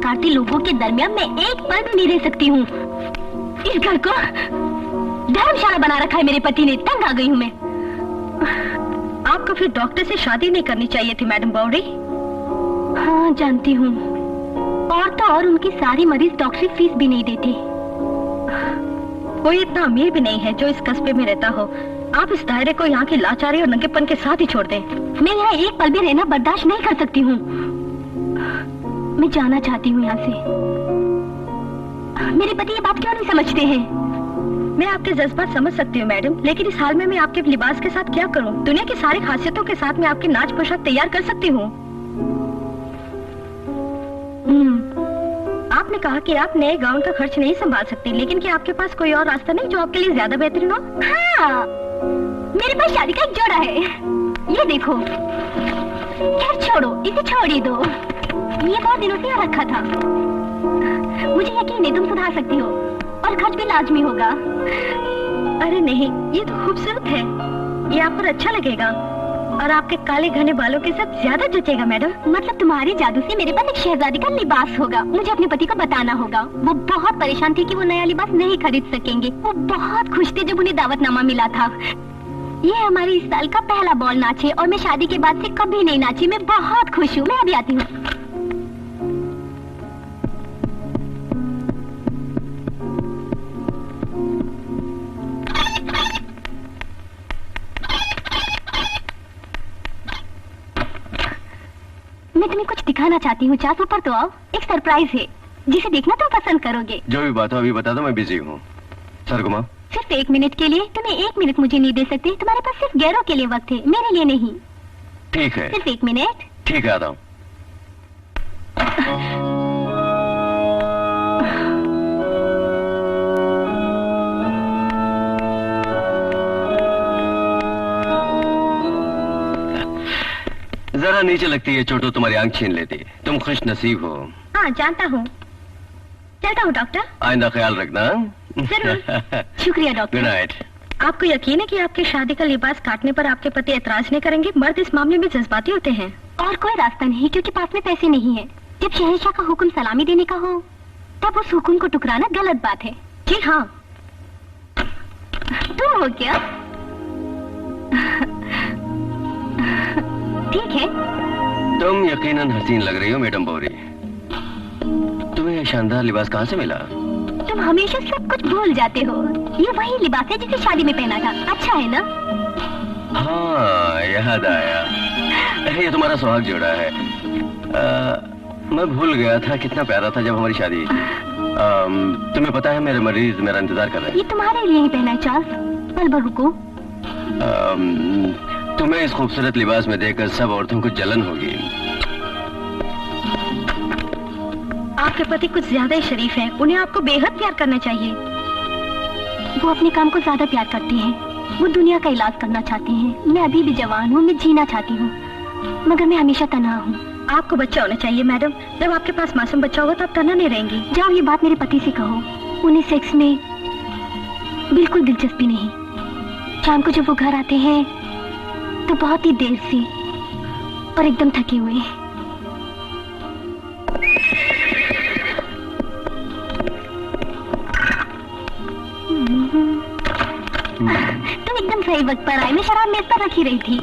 पुकारते लोगों के दरमियान मैं एक पल भी नहीं रह सकती हूँ। इस घर को धर्मशाला बना रखा है मेरे पति ने। तंग आ गई हूँ मैं। आपको फिर डॉक्टर से शादी नहीं करनी चाहिए थी मैडम बावड़ी। हाँ जानती हूँ, और तो और उनकी सारी मरीज डॉक्टरी फीस भी नहीं देते। कोई इतना अमीर भी नहीं है जो इस कस्बे में रहता हो। आप इस दायरे को यहाँ की लाचारी और नंगेपन के साथ ही छोड़ दें। मैं यहाँ एक पल भी रहना बर्दाश्त नहीं कर सकती हूँ। मैं जाना चाहती हूँ यहाँ से। मेरे पति ये बात क्यों नहीं समझते हैं? मैं आपके जज्बात समझ सकती हूँ मैडम, लेकिन इस हाल में मैं आपके लिबास के साथ क्या करूँ? दुनिया की सारी खासियतों के साथ मैं आपकी नाच पोशाक तैयार कर सकती हूँ। आपने कहा कि आप नए गाउन का खर्च नहीं संभाल सकती, लेकिन क्या आपके पास कोई और रास्ता नहीं जो आपके लिए ज्यादा बेहतरीन हो? हाँ, मेरे पास शादी का एक जोड़ा है। ये देखो। खैर छोड़ो, इसे छोड़ ही दो। ये बहुत दिनों से यहाँ रखा था। मुझे यकीन है तुम सुधार सकती हो, और खर्च भी लाजमी होगा। अरे नहीं, ये तो खूबसूरत है। ये आप पर अच्छा लगेगा और आपके काले घने बालों के साथ ज्यादा जचेगा मैडम। मतलब तुम्हारे जादू से मेरे पास एक शहजादी का लिबास होगा। मुझे अपने पति को बताना होगा। वो बहुत परेशान थे कि वो नया लिबास नहीं खरीद सकेंगे। वो बहुत खुश थे जब उन्हें दावतनामा मिला था। ये हमारे इस साल का पहला बॉल नाच है और मैं शादी के बाद से कभी नहीं नाची। मैं बहुत खुश हूँ। मैं अभी आती हूँ। मैं तुम्हें कुछ दिखाना चाहती हूँ। चार ऊपर तो आओ। एक सरप्राइज है जिसे देखना तुम पसंद करोगे। जो भी बात हो अभी बता दो, मैं बिजी हूँ। सर घुमाओ। सिर्फ 1 मिनट के लिए। तुम्हें 1 मिनट मुझे नहीं दे सकते। तुम्हारे पास सिर्फ गैरों के लिए वक्त है, मेरे लिए नहीं। ठीक है, सिर्फ 1 मिनट। ठीक है, आता हूँ। जरा नीचे लगती है चोटो, तुम्हारी आंख छीन लेती। तुम खुश नसीब हो। हाँ जानता हूँ। चलता हूँ डॉक्टर। आइंदा ख्याल रखना। जरूर। शुक्रिया डॉक्टर। Good night. आपको यकीन है कि आपकी शादी का लिबास काटने पर आपके पति एतराज नहीं करेंगे? मर्द इस मामले में जज्बाती होते हैं। और कोई रास्ता नहीं, क्योंकि पास में पैसे नहीं है। जब शहंशाह का हुक्म सलामी देने का हो तब उस हुक्म को टुकराना गलत बात है। जी हाँ। तुम हो क्या? ठीक है। तुम यकीनन हसीन लग रही हो मैडम बावरी। तुम्हें यह शानदार लिबास कहाँ से मिला? तुम हमेशा सब कुछ भूल जाते हो। ये वही लिबास है जिसे शादी में पहना था। अच्छा है ना? हाँ, याद आया। ये तुम्हारा सुहाग जोड़ा है। मैं भूल गया था कितना प्यारा था जब हमारी शादी थी। तुम्हें पता है मेरे मरीज मेरा इंतजार कर रहे हैं। ये तुम्हारे लिए ही पहना है चार्ल्स। पल भर रुको। तुम्हें इस खूबसूरत लिबास में देखकर सब औरतों को जलन होगी। आपके पति कुछ ज्यादा ही शरीफ हैं। उन्हें आपको बेहद प्यार करना चाहिए। वो अपने काम को ज्यादा प्यार करते हैं। वो दुनिया का इलाज करना चाहते हैं। मैं अभी भी जवान हूँ, मैं जीना चाहती हूँ, मगर मैं हमेशा तन्हा हूँ। आपको बच्चा होना चाहिए मैडम। जब आपके पास मासूम बच्चा होगा तो आप तन्हा नहीं रहेंगी। जाओ ये बात मेरे पति से कहो। उन्हें सेक्स में बिल्कुल दिलचस्पी नहीं। शाम को जब वो घर आते हैं तो बहुत ही देर से और एकदम थके हुए। तुम एकदम सही वक्त पर आए। मैं शराब मेज पर रखी रही थी।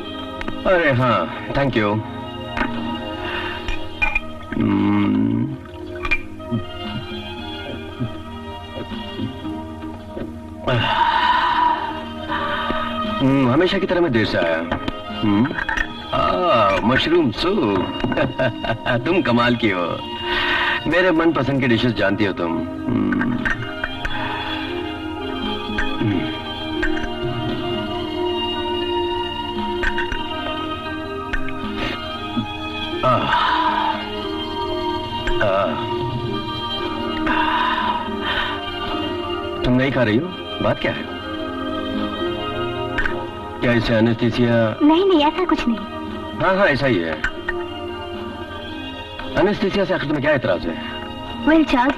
अरे हाँ, थैंक यू। हमेशा की तरह मैं देर से आया। Mushroom soup. तुम कमाल की हो। मेरे मनपसंद की डिशेस जानती हो तुम। तुम नहीं खा रही हो? बात क्या है? क्या इसे एनेस्थीसिया? नहीं ऐसा कुछ नहीं। हाँ ऐसा ही है। एनेस्थीसिया से आखिर तुम्हें क्या एतराज है? वेल चार्ल्स,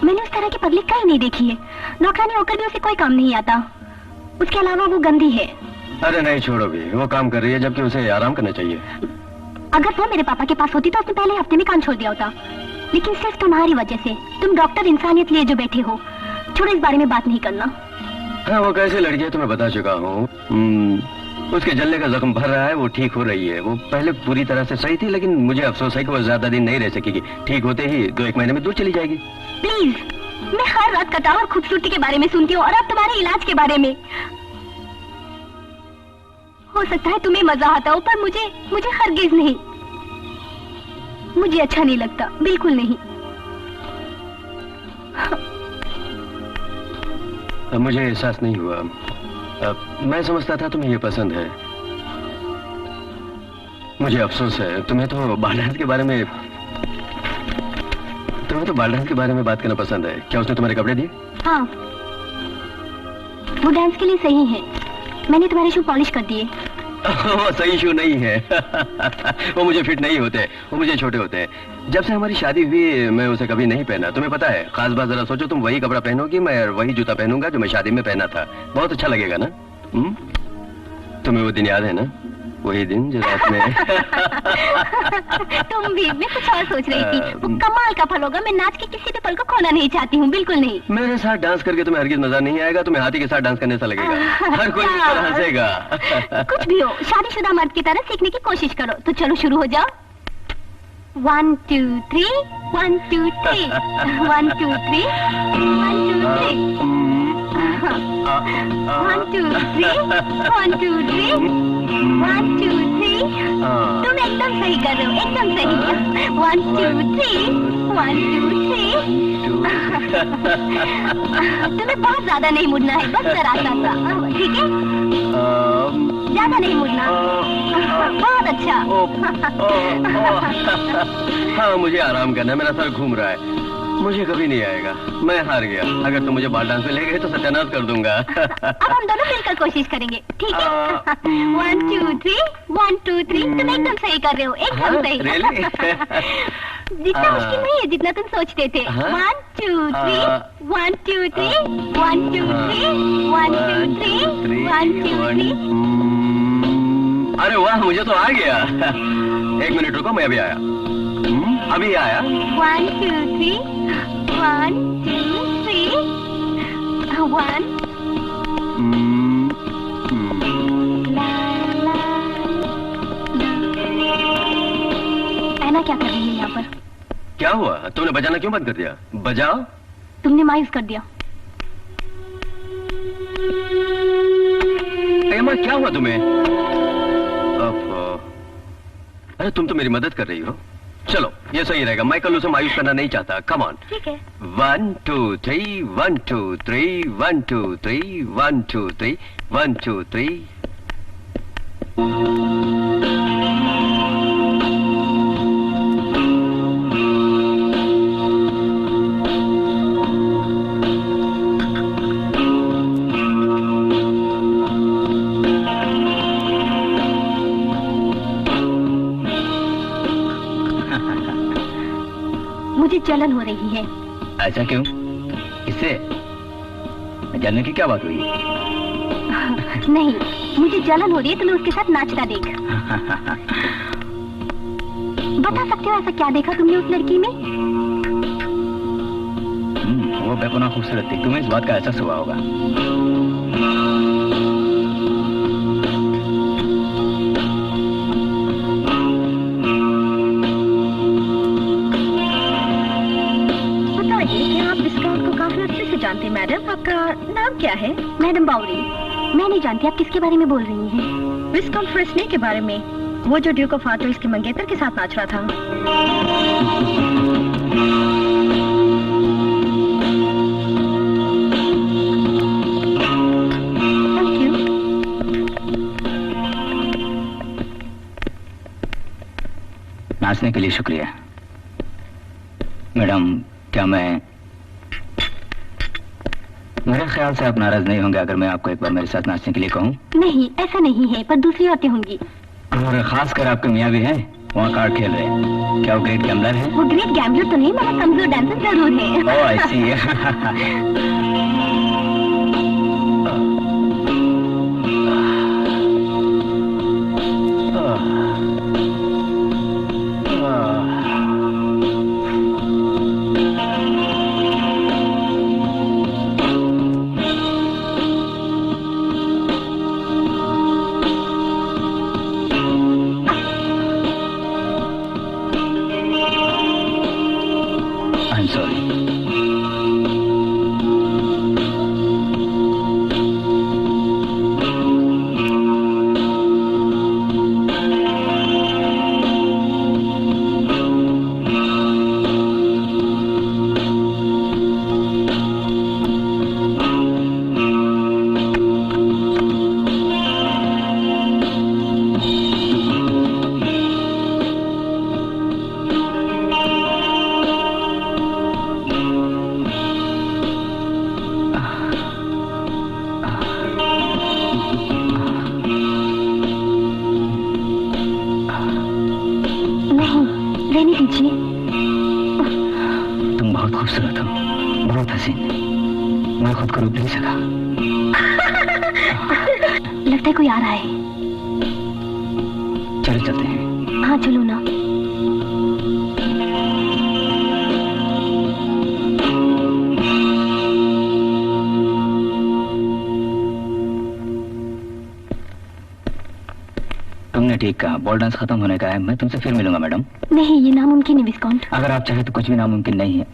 मैंने उस तरह की पब्लिक कहीं नहीं देखी है। नौकरानी होकर भी उसे कोई काम नहीं आता। उसके अलावा वो गंदी है। अरे नहीं, छोड़ो भी। वो काम कर रही है जबकि उसे आराम करना चाहिए। अगर वो मेरे पापा के पास होती तो उसने पहले हफ्ते में काम छोड़ दिया होता। लेकिन सिर्फ तुम्हारी वजह से। तुम डॉक्टर इंसानियत लिए जो बैठे हो, छोड़ो, इस बारे में बात नहीं करना। हाँ, वो कैसे लड़की है तो मैं बता चुका हूँ। उसके जलने का जख्म भर रहा है, वो ठीक हो रही है। वो पहले पूरी तरह से सही थी, लेकिन मुझे अफसोस है कि वो ज्यादा दिन नहीं रह सकेगी। ठीक होते ही 2-1 महीने में दूर चली जाएगी। प्लीज, मैं हर रात कटाव और खूबसूरती के बारे में सुनती हूँ, और अब तुम्हारे इलाज के बारे में। हो सकता है तुम्हें मजा आता हो, पर मुझे हरगिज नहीं। मुझे अच्छा नहीं लगता, बिल्कुल नहीं। मुझे एहसास नहीं हुआ। मैं समझता था तुम्हें ये पसंद है। मुझे अफसोस है। तुम्हें तो बाल डांस के बारे में बात करना पसंद है। क्या उसने तुम्हारे कपड़े दिए? हाँ, वो डांस के लिए सही है। मैंने तुम्हारे शू पॉलिश कर दिए। वो सही शू नहीं है। वो मुझे फिट नहीं होते, वो मुझे छोटे होते हैं। जब से हमारी शादी हुई मैं उसे कभी नहीं पहना। तुम्हें पता है, खास बात जरा सोचो, तुम वही कपड़ा पहनोगी, मैं वही जूता पहनूंगा जो मैं शादी में पहना था। बहुत अच्छा लगेगा ना? तुम्हें वो दिन याद है ना? वही दिन जो रात में तुम भी, मैं कुछ और सोच रही थी। वो कमाल का पल होगा। मैं नाच के किसी भी पल को खोना नहीं चाहती हूँ, बिल्कुल नहीं। मेरे साथ डांस करके तुम्हें हरगिज मजा नहीं आएगा। तुम्हें हाथी के साथ डांस करने सा लगेगा। हर कोई मुझ पर हंसेगा। कुछ भी हो, शादीशुदा मर्द की तरह सीखने की कोशिश करो। तो चलो शुरू हो जाओ। 1 2 3 1 2 3 1 2 3 1 2 3 1 2 3 1 2 3 1 2 3। तुम एकदम सही कर रहे हो, एकदम सही। 1 2 3 1 2 3। तुम्हें बहुत ज्यादा नहीं मुड़ना है, बस जरा सा, ठीक है? ज्यादा नहीं मुड़ना। बहुत अच्छा। हाँ, मुझे आराम करना है। मेरा सर घूम रहा है। मुझे कभी नहीं आएगा। मैं हार गया। अगर तुम मुझे बाल डांस में ले गए तो सत्यानाश कर दूंगा। अब हम दोनों मिलकर कोशिश करेंगे, ठीक है? 1 2 3 1 2 3। तुम एकदम सही कर रहे हो, एकदम सही। जितना मुश्किल नहीं है जितना तुम सोचते थे। 1 2 3 1 2 3 1 2 3 1 2 3 1 2 3। अरे वाह, मुझे तो आ गया। 1 मिनट रुको, मैं अभी आया। अभी आया। 1 2 3 1 2 3 1। ऐना क्या कर रही है यहाँ पर? क्या हुआ? तुमने बजाना क्यों बंद कर दिया? बजाओ। तुमने मायूस कर दिया। एमा, क्या हुआ तुम्हें? अरे तुम तो मेरी मदद कर रही हो। चलो, ये सही रहेगा। मैं कल उसे मायूस करना नहीं चाहता। Come on. ठीक है। 1 2 3 1 2 3 1 2 3 1 2 3 1 2 3। मुझे जलन हो रही है। ऐसा क्यों? इससे जलने की क्या बात हुई? नहीं, मुझे जलन हो रही है। तुम्हें उसके साथ नाचता देख। बता सकते हो ऐसा क्या देखा तुमने उस लड़की में? वो बेपनाह खूबसूरत थी। तुम्हें इस बात का एहसास हुआ होगा। जानती मैडम, आपका नाम क्या है? मैडम बाउरी। मैं नहीं जानती आप किसके बारे में बोल रही हैं। विस्कॉन्ट फ्रेस्ने के बारे में, वो जो ड्यूक ऑफ आर्थर के मंगेतर के साथ नाच रहा था। Thank you. नाचने के लिए शुक्रिया। मैडम, क्या मेरे ख्याल से आप नाराज नहीं होंगे अगर मैं आपको एक बार मेरे साथ नाचने के लिए कहूँ? नहीं, ऐसा नहीं है, पर दूसरी औरतें होंगी। और खासकर आपके मियाँ भी हैं, वहाँ कार्ड खेल रहे हैं। क्या वो ग्रेट गैम्बलर है? वो ग्रेट गैम्बलर तो नहीं, मगर कमजोर डांसर जरूर है। ओह, आई सी। बहुत हसीन, मैं खुद को रोक नहीं सका। लगता है कोई आ रहा है। चलो चलते हैं। हाँ चलो ना। तुमने ठीक कहा, बॉल डांस खत्म होने का है। मैं तुमसे फिर मिलूंगा मैडम। नहीं, ये नामुमकिन है विस्काउंट। अगर आप चाहे तो कुछ भी नामुमकिन नहीं है।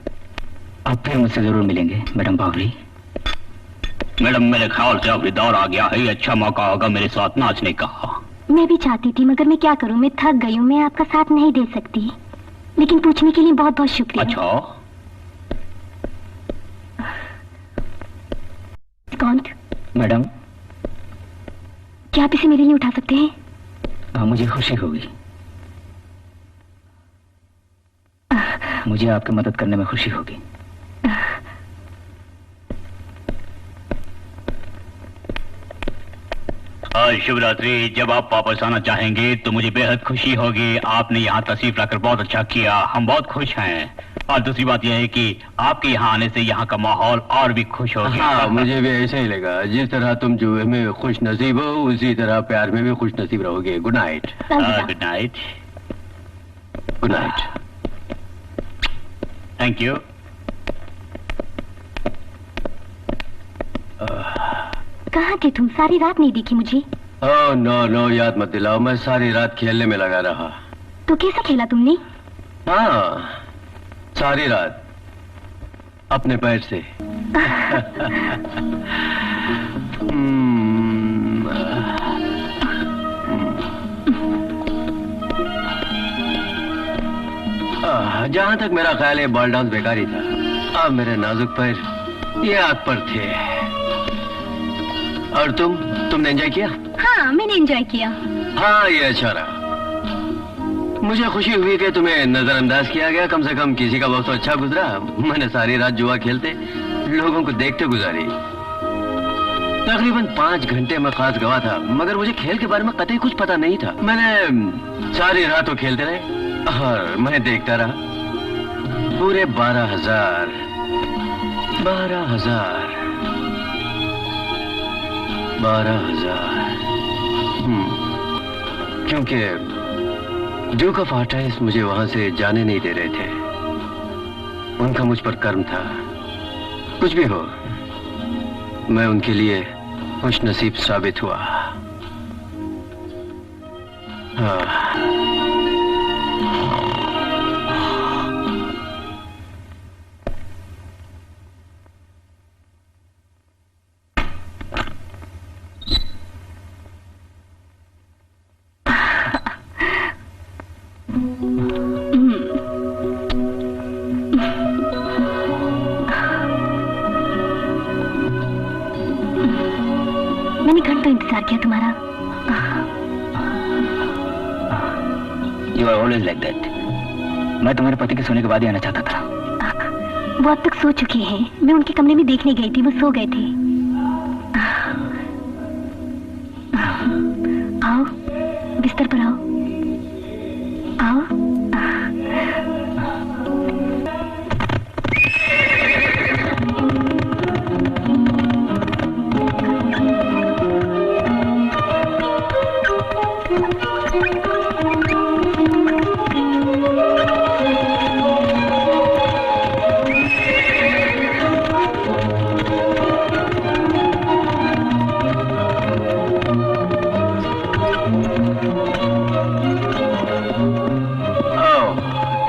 आप फिर मुझसे जरूर मिलेंगे मैडम बावरी। मैडम मेरे ख्याल से अभी दौर आ गया है, ये अच्छा मौका होगा मेरे साथ नाचने का। मैं भी चाहती थी मगर मैं क्या करूं, मैं थक गई हूं, मैं आपका साथ नहीं दे सकती। लेकिन पूछने के लिए बहुत बहुत शुक्रिया। अच्छा विस्काउंट, मैडम क्या आप इसे मेरे लिए उठा सकते हैं? हाँ, मुझे खुशी होगी। मुझे आपकी मदद करने में खुशी होगी। आज शिवरात्रि, जब आप वापस आना चाहेंगे तो मुझे बेहद खुशी होगी। आपने यहाँ तशरीफ लाकर बहुत अच्छा किया, हम बहुत खुश हैं। और दूसरी बात यह है कि आपके यहाँ आने से यहाँ का माहौल और भी खुश हो गया। हाँ, मुझे भी ऐसा ही लगा। जिस तरह तुम जुए में खुश नसीब हो, उसी तरह प्यार में भी खुश नसीब रहोगे। Good night. Good night. Good night. Thank you. कहाँ थे तुम? सारी रात नहीं दिखी मुझे। ओह नो नो, याद मत दिलाओ। मैं सारी रात खेलने में लगा रहा। तो कैसा खेला तुमने? हाँ, सारी रात अपने पैर से। जहां तक मेरा ख्याल है बॉल डांस बेकार ही था। अब मेरे नाजुक पैर ये आग पर थे। और तुमने एंजॉय किया? हाँ, मैंने एंजॉय किया। हाँ, ये अच्छा रहा। मुझे खुशी हुई कि तुम्हें नजरअंदाज किया गया। कम से कम किसी का वक्त तो अच्छा गुजरा। मैंने सारी रात जुआ खेलते, लोगों को देखते गुजारी। तकरीबन 5 घंटे में खास गवा था, मगर मुझे खेल के बारे में कतई कुछ पता नहीं था। मैंने सारी रात तो खेलते रहे और मैं देखता रहा। पूरे 12,000 क्योंकि ड्यूक ऑफ आर्टाइस मुझे वहां से जाने नहीं दे रहे थे। उनका मुझ पर कर्म था। कुछ भी हो, मैं उनके लिए खुश नसीब साबित हुआ। हाँ। मैंने घंटों इंतजार किया तुम्हारा। You are always like that. मैं तुम्हारे पति के सोने के बाद ही आना चाहता था। वो अब तक सो चुके हैं। मैं उनके कमरे में देखने गई थी, वो सो गए थे। आओ, बिस्तर पर आओ। आओ।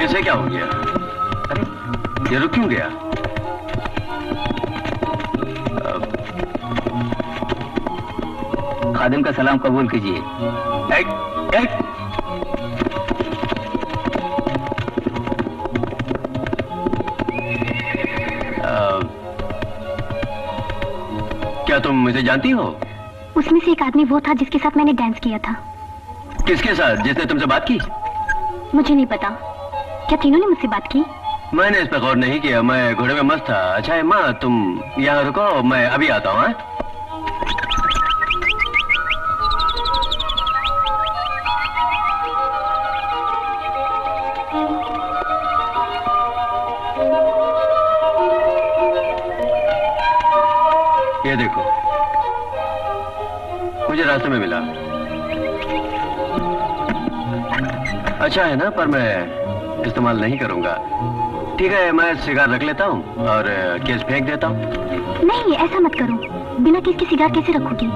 इसे क्या हो गया? अरे ये रुक क्यों गया? खादिम का सलाम कबूल कीजिए। क्या तुम मुझे जानती हो? उसमें से एक आदमी वो था जिसके साथ मैंने डांस किया था। किसके साथ? जिसने तुमसे बात की? मुझे नहीं पता। क्या तीनों ने मुझसे बात की? मैंने इस पर गौर नहीं किया, मैं घोड़े में मस्त था। अच्छा है माँ, तुम यहाँ रुको, मैं अभी आता हूँ। ये देखो, मुझे रास्ते में मिला। अच्छा है ना, पर मैं इस्तेमाल नहीं करूंगा। ठीक है, मैं सिगार रख लेता हूँ और केस फेंक देता हूँ। नहीं, ऐसा मत करो। बिना केस के सिगार कैसे रखोगी?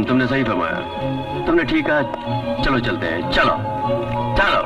तुमने सही फरमाया। तुमने ठीक कहा। चलो चलते हैं। चलो चलो।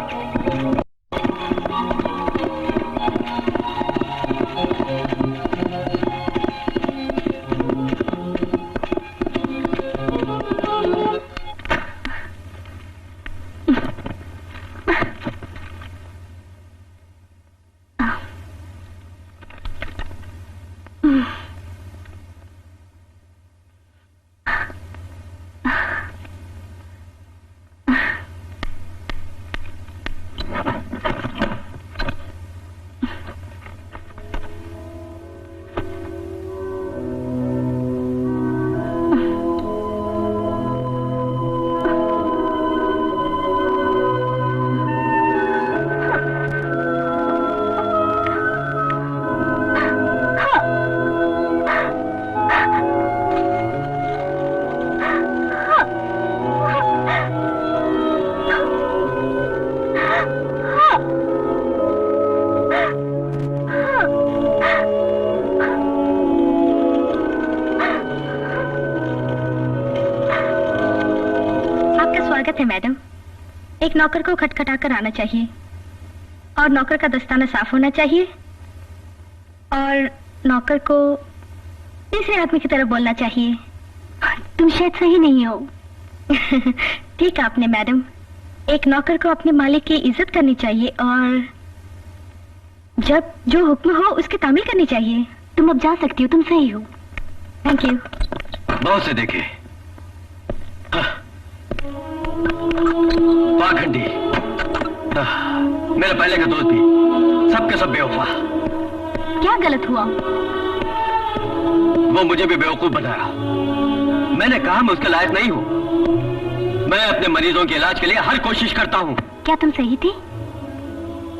है मैडम, एक नौकर को खटखटा कर आना चाहिए और नौकर का दस्ताना साफ होना चाहिए और नौकर को तीसरे आदमी की तरह बोलना चाहिए। तुम शायद सही नहीं हो। ठीक आपने मैडम, एक नौकर को अपने मालिक की इज्जत करनी चाहिए और जब जो हुक्म हो उसकी तामील करनी चाहिए। तुम अब जा सकती हो, तुम सही हो। Thank you. बहुत से देखे पाखंडी, मेरे पहले का दोस्त भी, सबके सब बेवफा। क्या गलत हुआ? वो मुझे भी बेवकूफ बताया। मैंने कहा मैं उसके लायक नहीं हूँ। मैं अपने मरीजों के इलाज के लिए हर कोशिश करता हूँ। क्या तुम सही थे?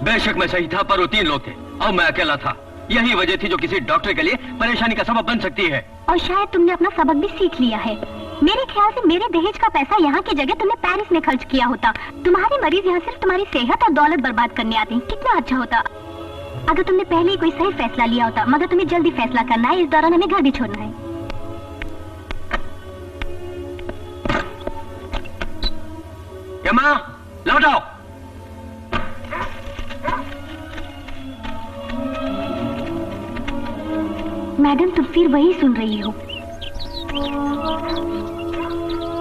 बेशक मैं सही था, पर वो 3 लोग थे और मैं अकेला था। यही वजह थी जो किसी डॉक्टर के लिए परेशानी का सबब बन सकती है। और शायद तुमने अपना सबक भी सीख लिया है। मेरे ख्याल से मेरे दहेज का पैसा यहाँ की जगह तुमने पेरिस में खर्च किया होता। तुम्हारे मरीज यहाँ सिर्फ तुम्हारी सेहत और दौलत बर्बाद करने आते हैं। कितना अच्छा होता अगर तुमने पहले ही कोई सही फैसला लिया होता। मगर तुम्हें जल्दी फैसला करना है, इस दौरान हमें घर भी छोड़ना है। यमा, लौट आओ। मैडम, तुम फिर वही सुन रही हो।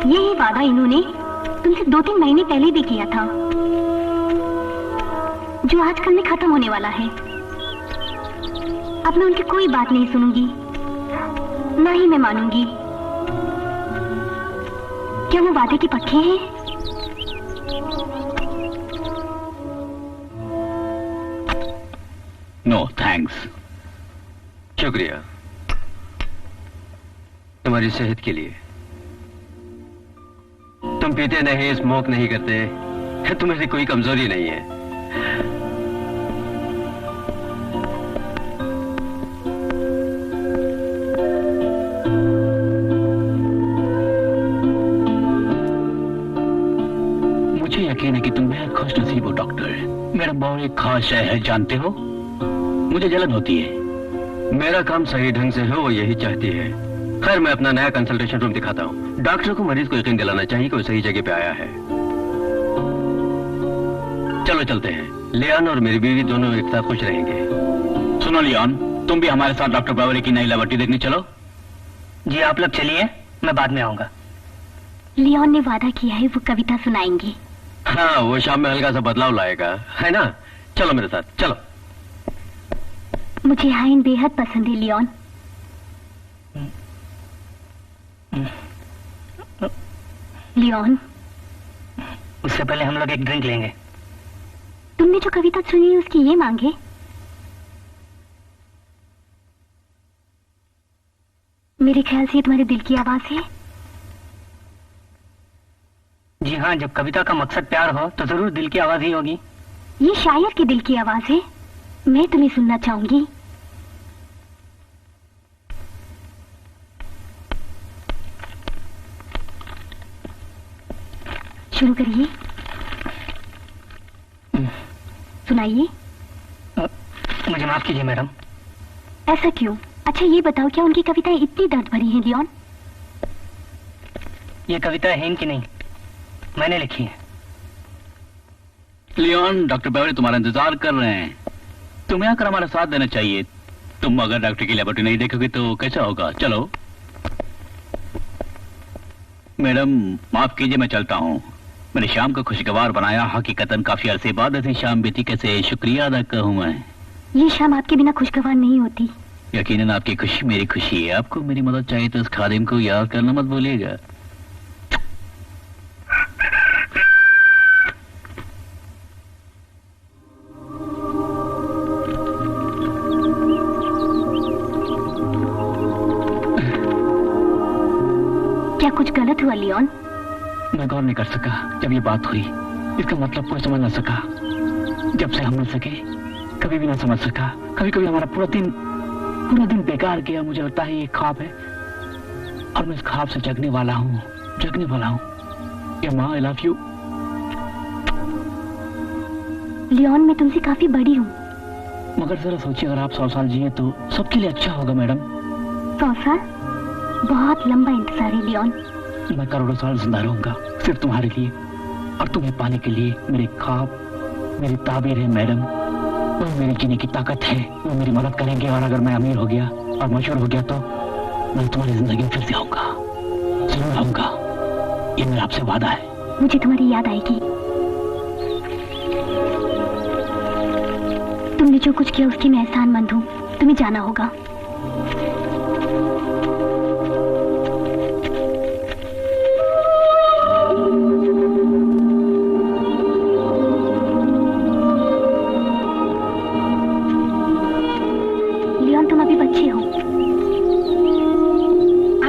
यही वादा इन्होंने तुमसे 2-3 महीने पहले भी किया था, जो आजकल में खत्म होने वाला है। अब मैं उनकी कोई बात नहीं सुनूंगी, ना ही मैं मानूंगी। क्या वो वादे के पक्के हैं? No thanks. शुक्रिया तुम्हारी सेहत के लिए। तुम पीते नहीं, स्मोक नहीं करते, तुम्हें कोई कमजोरी नहीं है। मुझे यकीन है कि तुम बेहद खुश नसीब हो डॉक्टर। मेरा बहुत एक खास शय है, जानते हो, मुझे जलन होती है। मेरा काम सही ढंग से हो, वो यही चाहती है। खैर, मैं अपना नया कंसल्टेशन रूम दिखाता हूँ। डॉक्टर को मरीज को यकीन दिलाना चाहिए कि वो सही जगह पे आया है। चलो चलते हैं। लियान और मेरी बीवी दोनों एक साथ खुश रहेंगे। सुनो लियोन, तुम भी हमारे साथ डॉक्टर बावरी की नई लवटी देखने चलो। जी आप लोग चलिए, मैं बाद में आऊंगा। लियोन ने वादा किया है वो कविता सुनाएंगे। हाँ, वो शाम में हल्का सा बदलाव लाएगा, है ना? चलो मेरे साथ, चलो। मुझे हाइन बेहद पसंद है लियोन। लियोन, उससे पहले हम लोग एक ड्रिंक लेंगे। तुमने जो कविता सुनी है उसकी ये मांगे? मेरे ख्याल से ये तुम्हारे दिल की आवाज है। जी हाँ, जब कविता का मकसद प्यार हो तो जरूर दिल की आवाज ही होगी। ये शायर के दिल की आवाज है। मैं तुम्हें सुनना चाहूंगी। शुरू करिए। सुनाइए। मुझे माफ कीजिए मैडम। ऐसा क्यों? अच्छा ये बताओ, क्या उनकी कविताएं इतनी दर्द भरी हैं लियोन? ये कविता है इनकी नहीं, मैंने लिखी है। लियोन, डॉक्टर बेवरी तुम्हारा इंतजार कर रहे हैं। तुम्हें आकर हमारा साथ देना चाहिए। तुम अगर डॉक्टर की लेबोरेटरी नहीं देखोगे तो कैसा होगा? चलो। मैडम माफ कीजिए, मैं चलता हूँ। मैंने शाम को खुशगवार बनाया। हकीकतन काफी अरसे बाद ऐसी शाम बीती, कैसे शुक्रिया अदा कहूँ मैं। ये शाम आपके बिना खुशगवार नहीं होती। यकीनन आपकी खुशी मेरी खुशी है। आपको मेरी मदद चाहिए तो इस खादिम को याद करना मत भूलिएगा। क्या कुछ गलत हुआ लियोन? मैं गौर नहीं कर सका जब ये बात हुई। इसका मतलब कोई समझ ना सका। जब से हम मिल सके कभी भी ना समझ सका। कभी कभी हमारा पूरा दिन बेकार गया। मुझे लगता है ये ख्वाब है और मैं इस ख्वाब से जगने वाला हूँ। माँ, आई लव यू। लियोन, मैं तुमसे काफी बड़ी हूँ। मगर जरा सोचिए, अगर आप 100 साल जिए तो सबके लिए अच्छा होगा मैडम। 100 साल? बहुत लंबा इंतजार है लियोन। मैं करोड़ों साल जिंदा रहूंगा सिर्फ तुम्हारे लिए और तुम्हें पाने के लिए। मेरे ख्वाब मेरी ताबीर है मैडम। वो मेरी जीने की ताकत है। वो मेरी मदद करेंगे और अगर मैं अमीर हो गया और मशहूर हो गया तो मैं तुम्हारी जिंदगी में फिर से आऊंगा। जरूर आऊंगा, ये मेरा आपसे वादा है। मुझे तुम्हारी याद आएगी। तुमने जो कुछ किया उसकी मैं एहसानमंद हूँ। तुम्हें जाना होगा।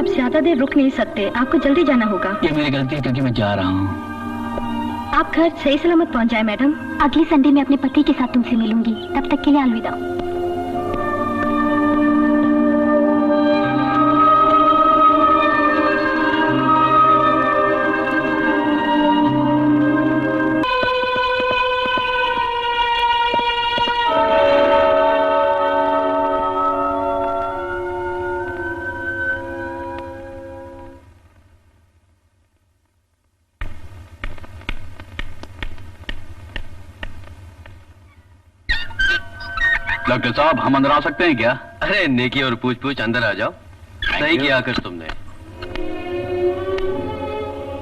ज्यादा देर रुक नहीं सकते, आपको जल्दी जाना होगा। ये मेरी गलती है क्योंकि मैं जा रहा हूँ। आप घर सही सलामत पहुँच जाए मैडम। अगले संडे में अपने पति के साथ तुमसे मिलूंगी। तब तक के लिए अलविदा। डॉक्टर साहब, हम अंदर आ सकते हैं क्या? अरे नेकी और पूछ पूछ, अंदर आ जाओ। सही किया आकर तुमने।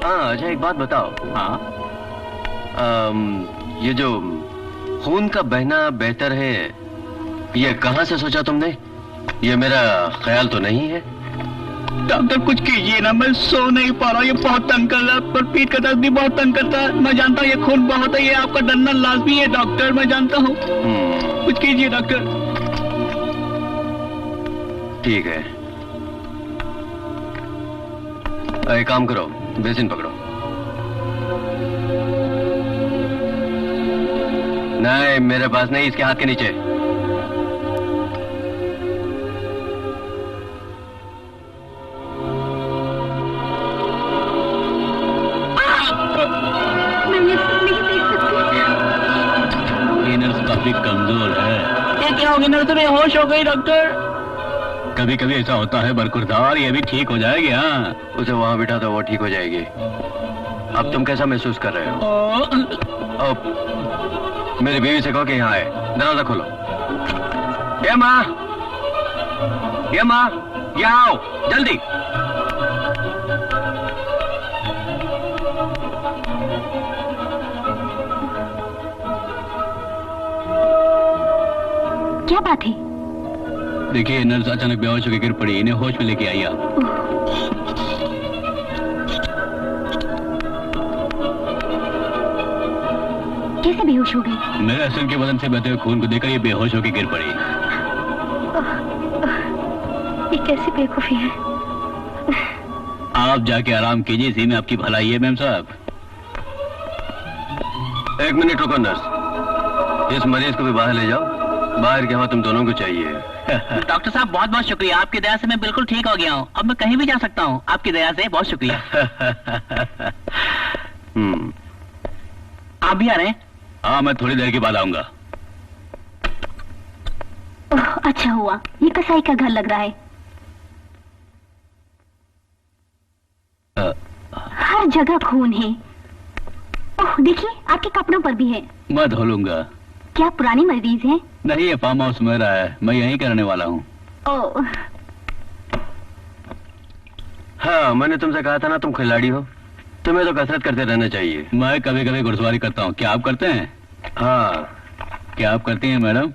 हाँ अच्छा, एक बात बताओ। हाँ। ये जो खून का बहना बेहतर है, ये कहाँ से सोचा तुमने? ये मेरा ख्याल तो नहीं है। डॉक्टर कुछ कीजिए ना, मैं सो नहीं पा रहा। ये बहुत तंग कर रहा है, पर पीठ का दर्द भी बहुत तंग करता है। मैं जानता हूँ ये खून बहुत है, ये आपका डरना लाजमी है डॉक्टर, मैं जानता हूँ। कुछ कीजिए डॉक्टर। ठीक है, एक काम करो, बेसिन पकड़ो। नहीं, मेरे पास नहीं, इसके हाथ के नीचे। काफी कमजोर है। ये क्या हो गया? नर्स में होश हो गई डॉक्टर। कभी कभी ऐसा होता है बरकुरदार, ये भी ठीक हो जाएगी। हाँ, उसे वहां बिठा दो, वो ठीक हो जाएगी। अब तुम कैसा महसूस कर रहे हो? अब मेरी बीवी से कहो कि यहाँ आए। दरवाजा खोलो। ये माँ, यहाँ आओ जल्दी। क्या बात है? देखिए, नर्स अचानक बेहोश होकर गिर पड़ी। इन्हें होश में लेके आइए आप। कैसे बेहोश हो गई? मेरे असल के बदन से बहते हुए खून को देखकर ये बेहोश होकर गिर पड़ी। ये कैसी बेवकूफी है। आप जाके आराम कीजिए, इसी में आपकी भलाई है मैम साहब। एक मिनट रुको नर्स, इस मरीज को भी बाहर ले जाओ। बाहर की हवा तुम दोनों को चाहिए। डॉक्टर साहब बहुत बहुत शुक्रिया, आपकी दया से मैं बिल्कुल ठीक हो गया हूँ। अब मैं कहीं भी जा सकता हूँ, आपकी दया से। बहुत शुक्रिया। आप भी आ रहे हैं? हाँ, मैं थोड़ी देर के बाद आऊंगा। ओह, अच्छा हुआ, ये कसाई का घर लग रहा है। हर जगह खून है। ओह, देखिए आपके कपड़ों पर भी है। मैं धो लूंगा। क्या पुरानी मरीज हैं? नहीं, ये फार्म हाउस मेरा है, मैं यहीं करने वाला हूँ। ओह, हाँ, मैंने तुमसे कहा था ना, तुम खिलाड़ी हो, तुम्हें तो कसरत करते रहना चाहिए। मैं कभी कभी घुड़सवारी करता हूँ। क्या आप करते हैं? हाँ। क्या आप करती हैं मैडम?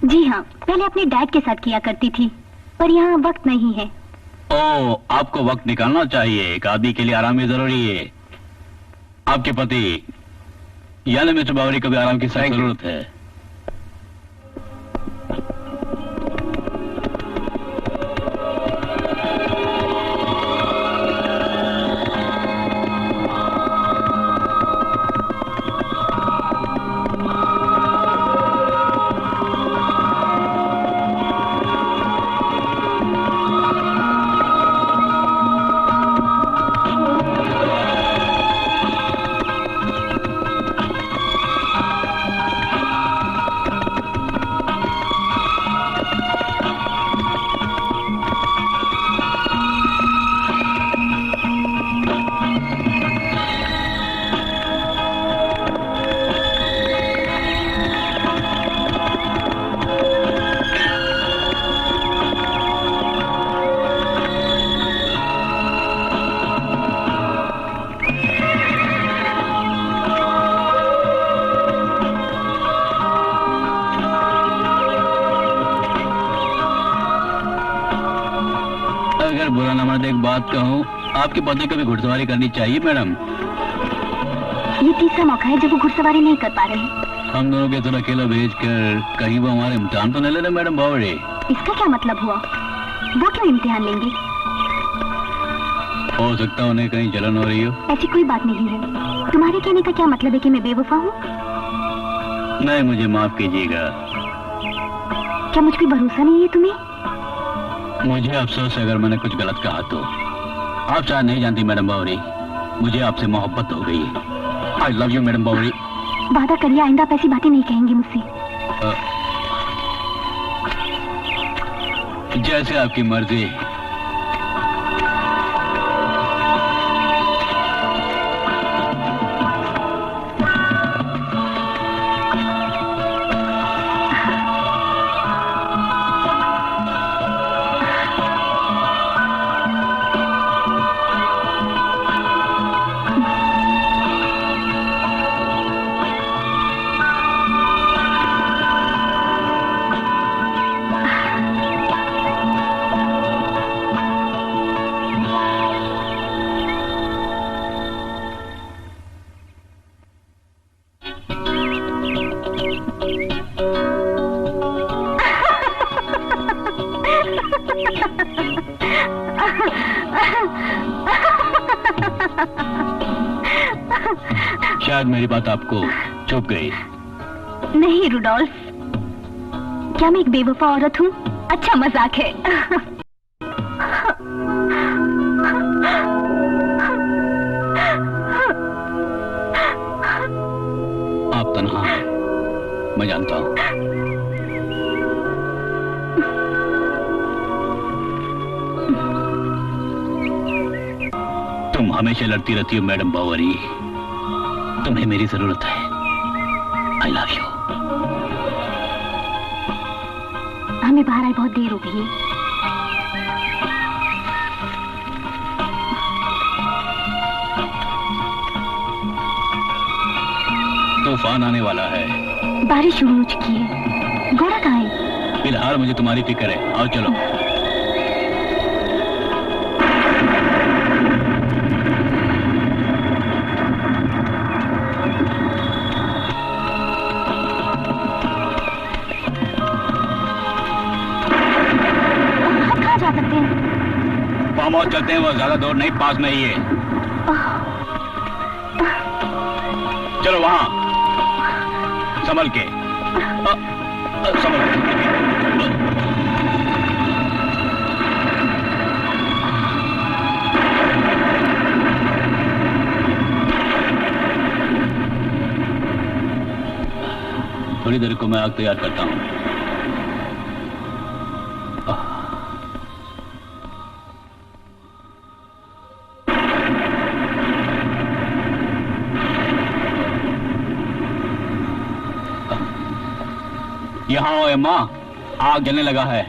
जी हाँ, पहले अपने डैड के साथ किया करती थी, पर यहाँ वक्त नहीं है। ओ, आपको वक्त निकालना चाहिए। एक आदमी के लिए आराम भी जरूरी है। आपके पति यानी मिस्टर बावरी को भी आराम की सख्त जरूरत है। अगर बुरा न माने, एक बात कहूँ, आपके पति को भी घुड़सवारी करनी चाहिए मैडम। ये तीसरा मौका है जब वो घुड़सवारी नहीं कर पा रहे। हम दोनों के तरह अकेला भेजकर कहीं वो हमारे इम्तिहान तो नहीं ले रहे मैडम बावरी? इसका क्या मतलब हुआ? वो क्यों इम्तिहान लेंगे? हो सकता है उन्हें कहीं जलन हो रही हो। ऐसी कोई बात नहीं है। तुम्हारे कहने का क्या मतलब है कि मैं बेवफा हूँ? नहीं, मुझे माफ कीजिएगा। क्या मुझ पर भरोसा नहीं है तुम्हें? मुझे अफसोस है अगर मैंने कुछ गलत कहा तो। आप शायद नहीं जानती मैडम बावरी, मुझे आपसे मोहब्बत हो गई है। आई लव यू मैडम बावरी। वादा करिए आइंदा आप ऐसी बातें नहीं कहेंगी मुझसे। जैसे आपकी मर्जी। शायद मेरी बात आपको चुप गई। नहीं रुडोल्फ, क्या मैं एक बेवफा औरत हूँ? अच्छा मजाक है। आप तन्हा हैं, मैं जानता हूँ। तुम हमेशा लड़ती रहती हो मैडम बावरी, तुम्हें मेरी जरूरत है। I love you. हमें बाहर आए बहुत देर हो गई है। तूफान आने वाला है। बारिश शुरू हो चुकी है। घोड़ा कहाँ है? फिलहाल मुझे तुम्हारी फिक्र है। आओ चलो। फार्म हाउस चलते हैं, वो ज्यादा दूर नहीं, पास में ही है। चलो वहां संभल के। संभल के। थोड़ी देर को मैं आग तैयार करता हूँ। यहाँ आओ अम्मा, आग जलने लगा है।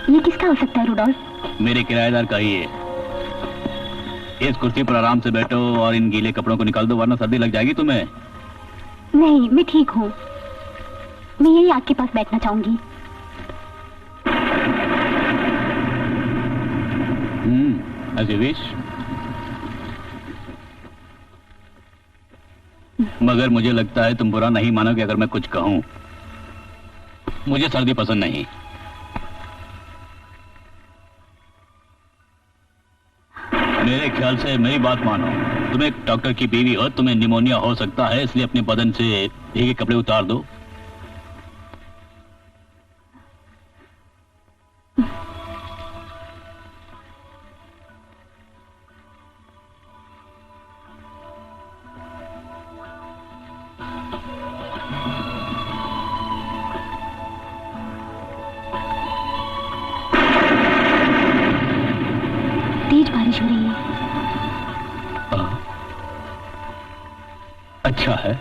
ये किसका हो सकता है रुडोल्फ? मेरे किराएदार का ही है। इस कुर्सी पर आराम से बैठो और इन गीले कपड़ों को निकाल दो, वरना सर्दी लग जाएगी तुम्हें। नहीं, मैं ठीक हूँ। मैं यही आग के पास बैठना चाहूंगी। as you wish। मगर मुझे लगता है तुम बुरा नहीं मानोगे अगर मैं कुछ कहूं। मुझे सर्दी पसंद नहीं। मेरे ख्याल से मेरी बात मानो, तुम एक डॉक्टर की बीवी हो, तुम्हें निमोनिया हो सकता है, इसलिए अपने बदन से भीगे कपड़े उतार दो। तेज बारिश हो रही है। अच्छा है।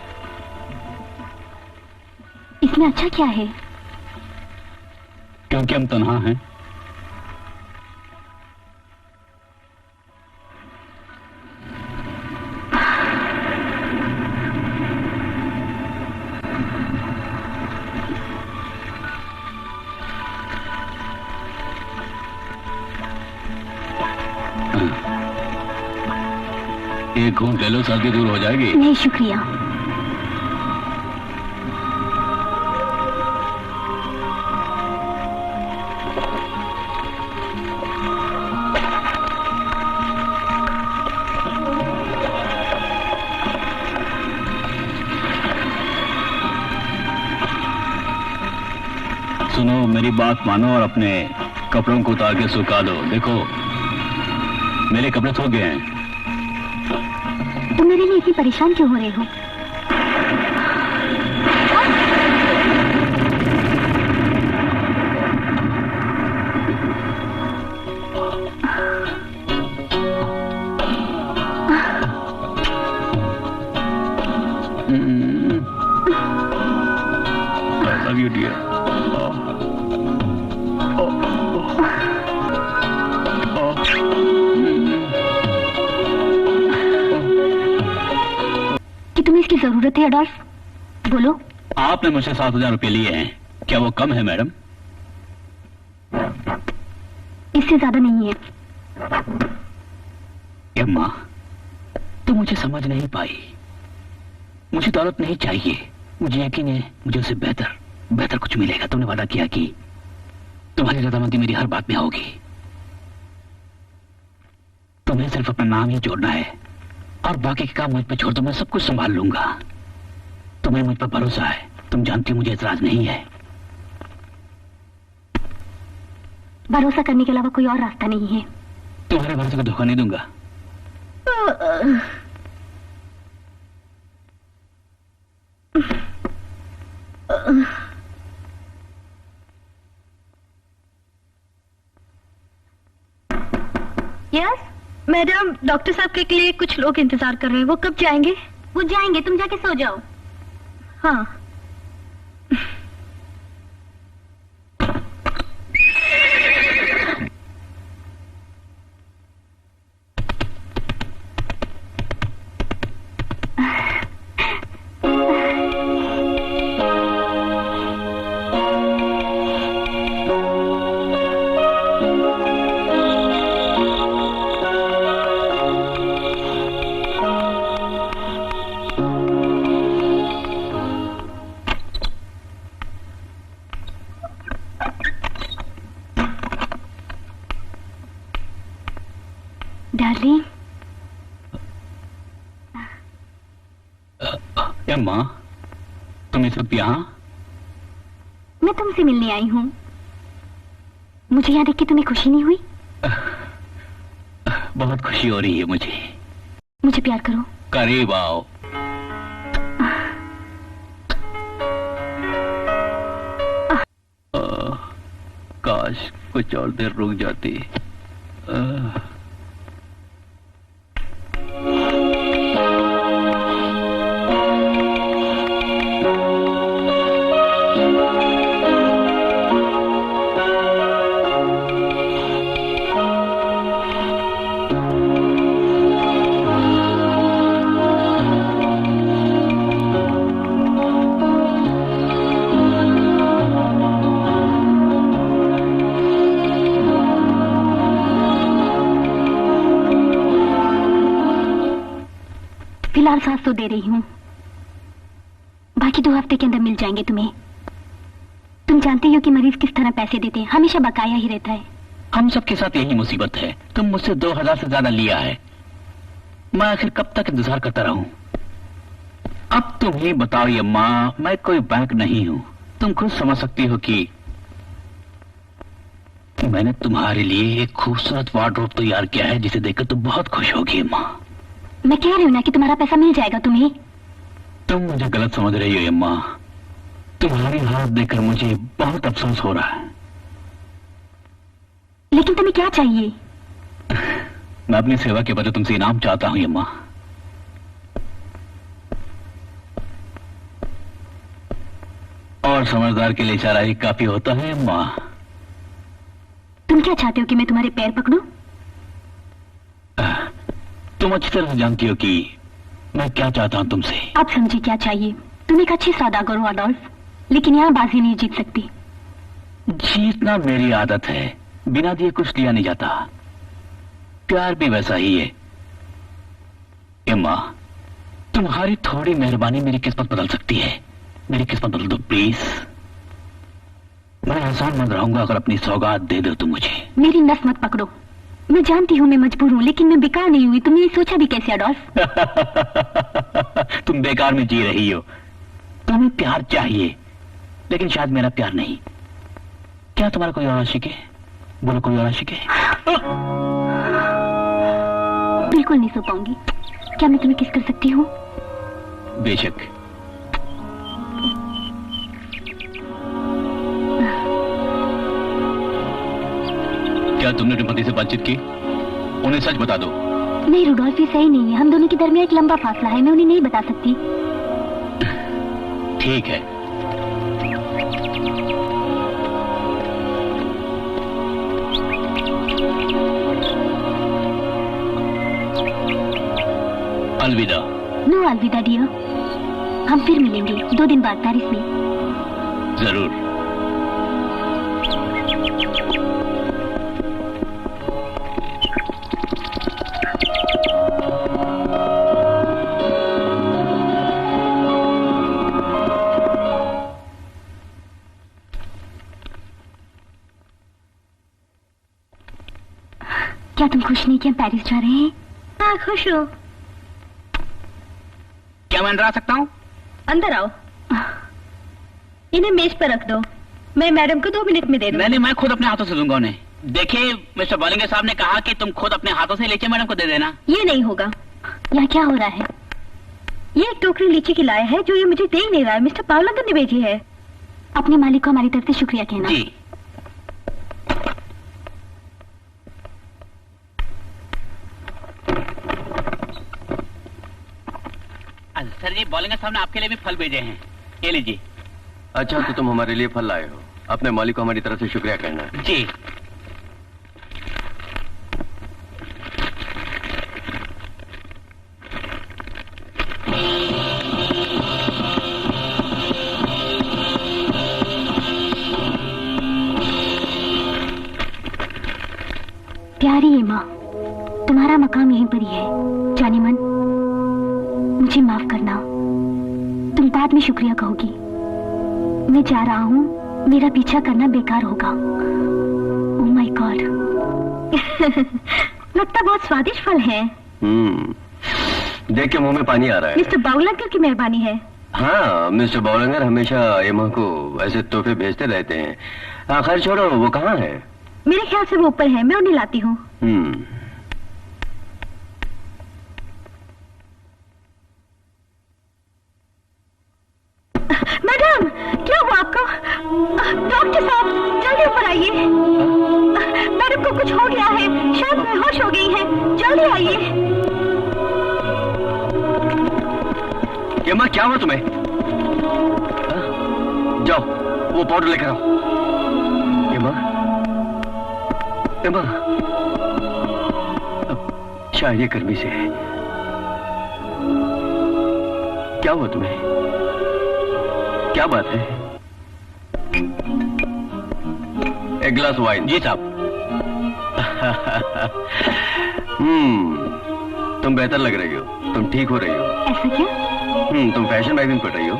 इसमें अच्छा क्या है? क्योंकि हम तन्हा हैं। एक घूंट ले लो, सर्दी दूर हो जाएगी। नहीं शुक्रिया। सुनो, मेरी बात मानो और अपने कपड़ों को उतार के सुखा दो। देखो, मेरे कपड़े सूख गए हैं। तुम मेरे लिए इतनी परेशान क्यों हो रहे हो? I love you, dear. कि तुम्हें इसकी जरूरत है अडोल्फ? बोलो। आपने मुझसे 7,000 रुपये लिए हैं, क्या वो कम है मैडम? इससे ज्यादा नहीं है। अम्मा, तुम मुझे समझ नहीं पाई। मुझे दौलत नहीं चाहिए, मुझे यकीन है मुझे उससे बेहतर कुछ मिलेगा। तुमने वादा किया कि तुम्हारी रजामंदी मेरी हर बात में होगी। तुम्हें सिर्फ अपना नाम ही जोड़ना है और बाकी के काम मुझ पे छोड़ दो, मैं सब कुछ संभाल लूंगा। तुम्हें मुझ पर भरोसा है, तुम जानती हो मुझे एतराज नहीं है। भरोसा करने के अलावा कोई और रास्ता नहीं है। तुम्हारे भरोसे को धोखा नहीं दूंगा। यस मैडम, डॉक्टर साहब के लिए कुछ लोग इंतजार कर रहे हैं। वो कब जाएंगे? वो जाएंगे, तुम जाके सो जाओ। हाँ। तुम इस वक्त यहाँ? मैं तुमसे मिलने आई हूँ। मुझे यहाँ देख के तुम्हें खुशी नहीं हुई? बहुत खुशी हो रही है मुझे। मुझे प्यार करो। करीब आओ। काश कुछ और देर रुक जाती। फिलहाल 700 दे रही हूँ, बाकी 2 हफ्ते के अंदर मिल जाएंगे तुम्हें। तुम जानते हो कि मरीज किस तरह पैसे देते हैं, हमेशा बकाया ही रहता है। हम सबके साथ यही मुसीबत है। तुम मुझसे 2000 से ज्यादा लिया है। मैं आखिर कब तक इंतजार करता रहूं? अब तुम ही बताओ अम्मा, मैं कोई बैंक नहीं हूं। तुम खुद समझ सकती हो कि मैंने तुम्हारे लिए एक खूबसूरत वार्डरोब तैयार किया है, जिसे देखकर तुम बहुत खुश होगी अम्मा। मैं कह रही हूँ ना कि तुम्हारा पैसा मिल जाएगा तुम्हें। तुम मुझे गलत समझ रही हो अम्मा। तुम्हारी हालत देखकर मुझे बहुत अफसोस हो रहा है। लेकिन तुम्हें क्या चाहिए? मैं अपनी सेवा के बदले तुमसे इनाम चाहता हूँ अम्मा। और समझदार के लिए इशारा ही काफी होता है अम्मा। तुम क्या चाहते हो कि मैं तुम्हारे पैर पकड़ूं? तुम अच्छी तरह जानती हो कि मैं क्या चाहता हूं तुमसे। आप समझे क्या चाहिए? तुम एक अच्छी सौदागर हो अडोल्फ, लेकिन यहाँ बाजी नहीं जीत सकती। जीतना मेरी आदत है, बिना दिए कुछ लिया नहीं जाता। प्यार भी वैसा ही है अम्मा। तुम्हारी थोड़ी मेहरबानी मेरी किस्मत बदल सकती है। मेरी किस्मत बदल दो प्लीज। मैं एहसान मंद रहूंगा अगर अपनी सौगात दे दो तुम मुझे। मेरी नस मत पकड़ो। मैं जानती हूँ मैं मजबूर हूँ, लेकिन मैं बेकार नहीं हुई। तुमने ये सोचा भी कैसे अडोल्फ? तुम बेकार में जी रही हो। तुम्हें प्यार चाहिए, लेकिन शायद मेरा प्यार नहीं। क्या तुम्हारा कोई और आशिक है? बोलो, कोई और आशिक है? बिल्कुल नहीं सो पाऊंगी। क्या मैं तुम्हें किस कर सकती हूँ? बेशक। क्या तुमने रिमती से बातचीत की? उन्हें सच बता दो। नहीं रुडोल्फ, ये सही नहीं है। हम दोनों के दरमियान एक लंबा फासला है, मैं उन्हें नहीं बता सकती। ठीक है। अलविदा। नो अलविदा डियर, हम फिर मिलेंगे 2 दिन बाद पेरिस में। जरूर। क्या तुम खुश नहीं कि हम पेरिस जा रहे हैं? हाँ, खुश हूँ। क्या मैं अंदर आ सकता हूँ? अंदर आओ। इन्हें मेज पर रख दो, मैं मैडम को 2 मिनट में दे दूँ। नहीं, मैं खुद अपने हाथों से दूंगा उन्हें। देखिए, मिस्टर बॉलिंगर साहब ने कहा कि तुम खुद अपने हाथों से लीची मैडम को दे देना। ये नहीं होगा। यहाँ क्या हो रहा है? ये एक टोकरी लीची की लाया है जो ये मुझे दे ही नहीं रहा है। मिस्टर पावलंकर ने भेजी है। अपने मालिक को हमारी तरफ से शुक्रिया कहना। जी। सर जी, बॉलिंगर साहब ने आपके लिए भी फल भेजे हैं, ये लीजिए। अच्छा, तो तुम हमारे लिए फल लाए हो। अपने मालिक को हमारी तरफ से शुक्रिया कहना। जी। प्यारी एमा, तुम्हारा मकाम यहीं पर ही है। जाने मन, मुझे माफ करना। तुम बाद में शुक्रिया कहोगी। मैं जा रहा हूँ, मेरा पीछा करना बेकार होगा। Oh my God. लगता बहुत स्वादिष्ट फल है। देख के मुंह में पानी आ रहा है। मिस्टर बाउलंकर की मेहरबानी है। हाँ, मिस्टर बॉलंगर हमेशा एमा को ऐसे तोहफे भेजते रहते हैं। खैर छोड़ो, वो कहाँ है? मेरे ख्याल से वो ऊपर है, मैं उन्हें लाती हूँ। मैडम, क्या हुआ आपको? डॉक्टर साहब, जल्दी ऊपर आइए। मैडम को कुछ हो गया है, शायद बेहोश हो गई है, जल्दी आइए। एमा, क्या हुआ तुम्हें? जाओ, वो पाउडर लेकर आओ। एमा, एमा, शायद ये गर्मी से है। क्या हुआ तुम्हें? क्या बात है? एक गिलास वाइन। जी साहब। तुम बेहतर लग रही हो, तुम ठीक हो रही हो। ऐसा क्या? तुम फैशन मैगजीन पढ़ रही हो।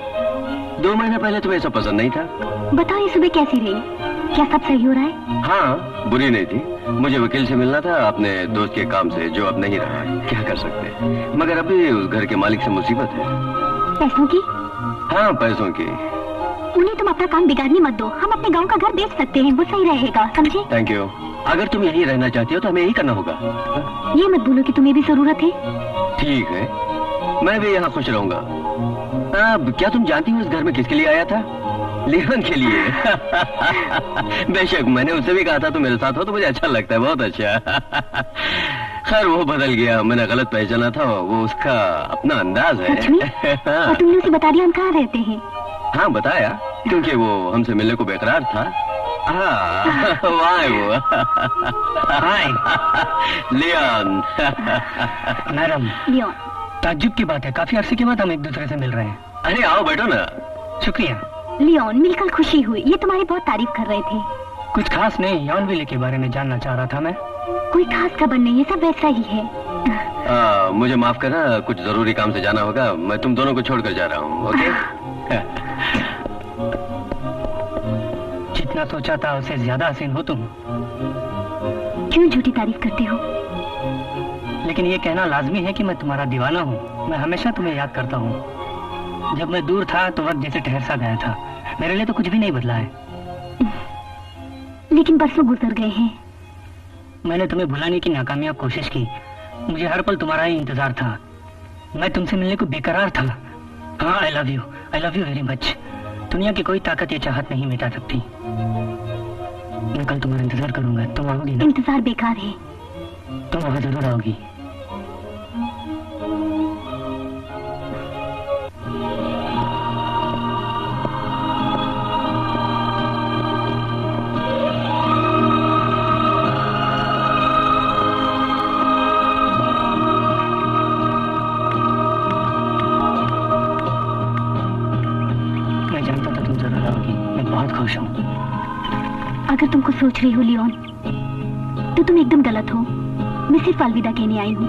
2 महीने पहले तुम्हें सब पसंद नहीं था। बताओ, ये सुबह कैसी रही? क्या सब सही हो रहा है? हाँ, बुरी नहीं थी। मुझे वकील से मिलना था अपने दोस्त के काम से, जो अब नहीं रहा है। क्या कर सकते हैं, मगर अभी उस घर के मालिक से मुसीबत है। पैसों की? हाँ, पैसों की। उन्हें तुम अपना काम बिगाड़ने मत दो। हम अपने गांव का घर बेच सकते हैं, वो सही रहेगा, समझे? Thank you. अगर तुम यहीं रहना चाहती हो तो हमें यही करना होगा। ये मत भूलो कि तुम्हें भी जरूरत है। ठीक है, मैं भी यहाँ खुश रहूंगा। अब क्या तुम जानती हो इस घर में किसके लिए आया था? लियोन के लिए। बेशक, मैंने उससे भी कहा था तुम मेरे साथ हो तो मुझे अच्छा लगता है, बहुत अच्छा। खैर वो बदल गया, मैंने गलत पहचाना था। वो उसका अपना अंदाज है। सच में? और तुमने उसे बता दिया हम कहाँ रहते हैं? हाँ, बताया, क्योंकि वो हमसे मिलने को बेकरार था। वहाँ है वो। Hi Leon. Madam, Leon. ताज्जुब की बात है, काफी अरसे के बाद हम एक दूसरे से मिल रहे हैं। अरे आओ, बैठो ना। शुक्रिया। लियोन, मिलकर खुशी हुई। ये तुम्हारी बहुत तारीफ कर रहे थे। कुछ खास नहीं, यॉनविले के बारे में जानना चाह रहा था मैं। कोई खास खबर नहीं, ये सब वैसा ही है। मुझे माफ करना, कुछ जरूरी काम से जाना होगा। मैं तुम दोनों को छोड़कर जा रहा हूँ। ओके? जितना सोचा था उससे ज्यादा हसीन हो तुम। क्यों झूठी तारीफ करते हो? लेकिन ये कहना लाजमी है कि मैं तुम्हारा दीवाना हूँ। मैं हमेशा तुम्हें याद करता हूँ। जब मैं दूर था तो वक्त जैसे ठहर सा गया था। मेरे लिए तो कुछ भी नहीं बदला है। लेकिन बरसों गुजर गए हैं। मैंने तुम्हें भुलाने की नाकामयाब कोशिश की। मुझे हर पल तुम्हारा ही इंतजार था। मैं तुमसे मिलने को बेकरार था। हाँ, I love you very much. दुनिया की कोई ताकत ये चाहत नहीं मिटा सकती। मैं कल तुम्हारा इंतजार करूंगा। तुम आओगी ना? इंतजार बेकार है। तुम वहां जरूर आओगी। खुश हूँ। अगर तुमको सोच रही हो लियोन, तो तुम एकदम गलत हो। मैं सिर्फ अलविदा कहने आई हूँ।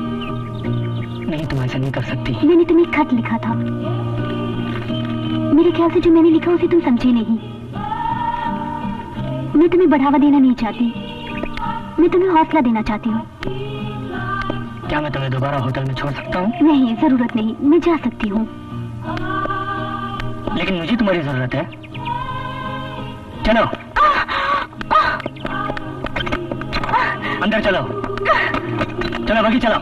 नहीं, तुम ऐसा नहीं कर सकती। मैंने तुम्हें खत लिखा था। मेरे ख्याल से जो मैंने लिखा उसे तुम समझे नहीं। मैं तुम्हें बढ़ावा देना नहीं चाहती, मैं तुम्हें हौसला देना चाहती हूँ। क्या मैं तुम्हें दोबारा होटल में छोड़ सकता हूँ? नहीं, जरूरत नहीं, मैं जा सकती हूँ। लेकिन मुझे तुम्हारी जरूरत है। चलो अंदर चलो। चलो बाकी चलो।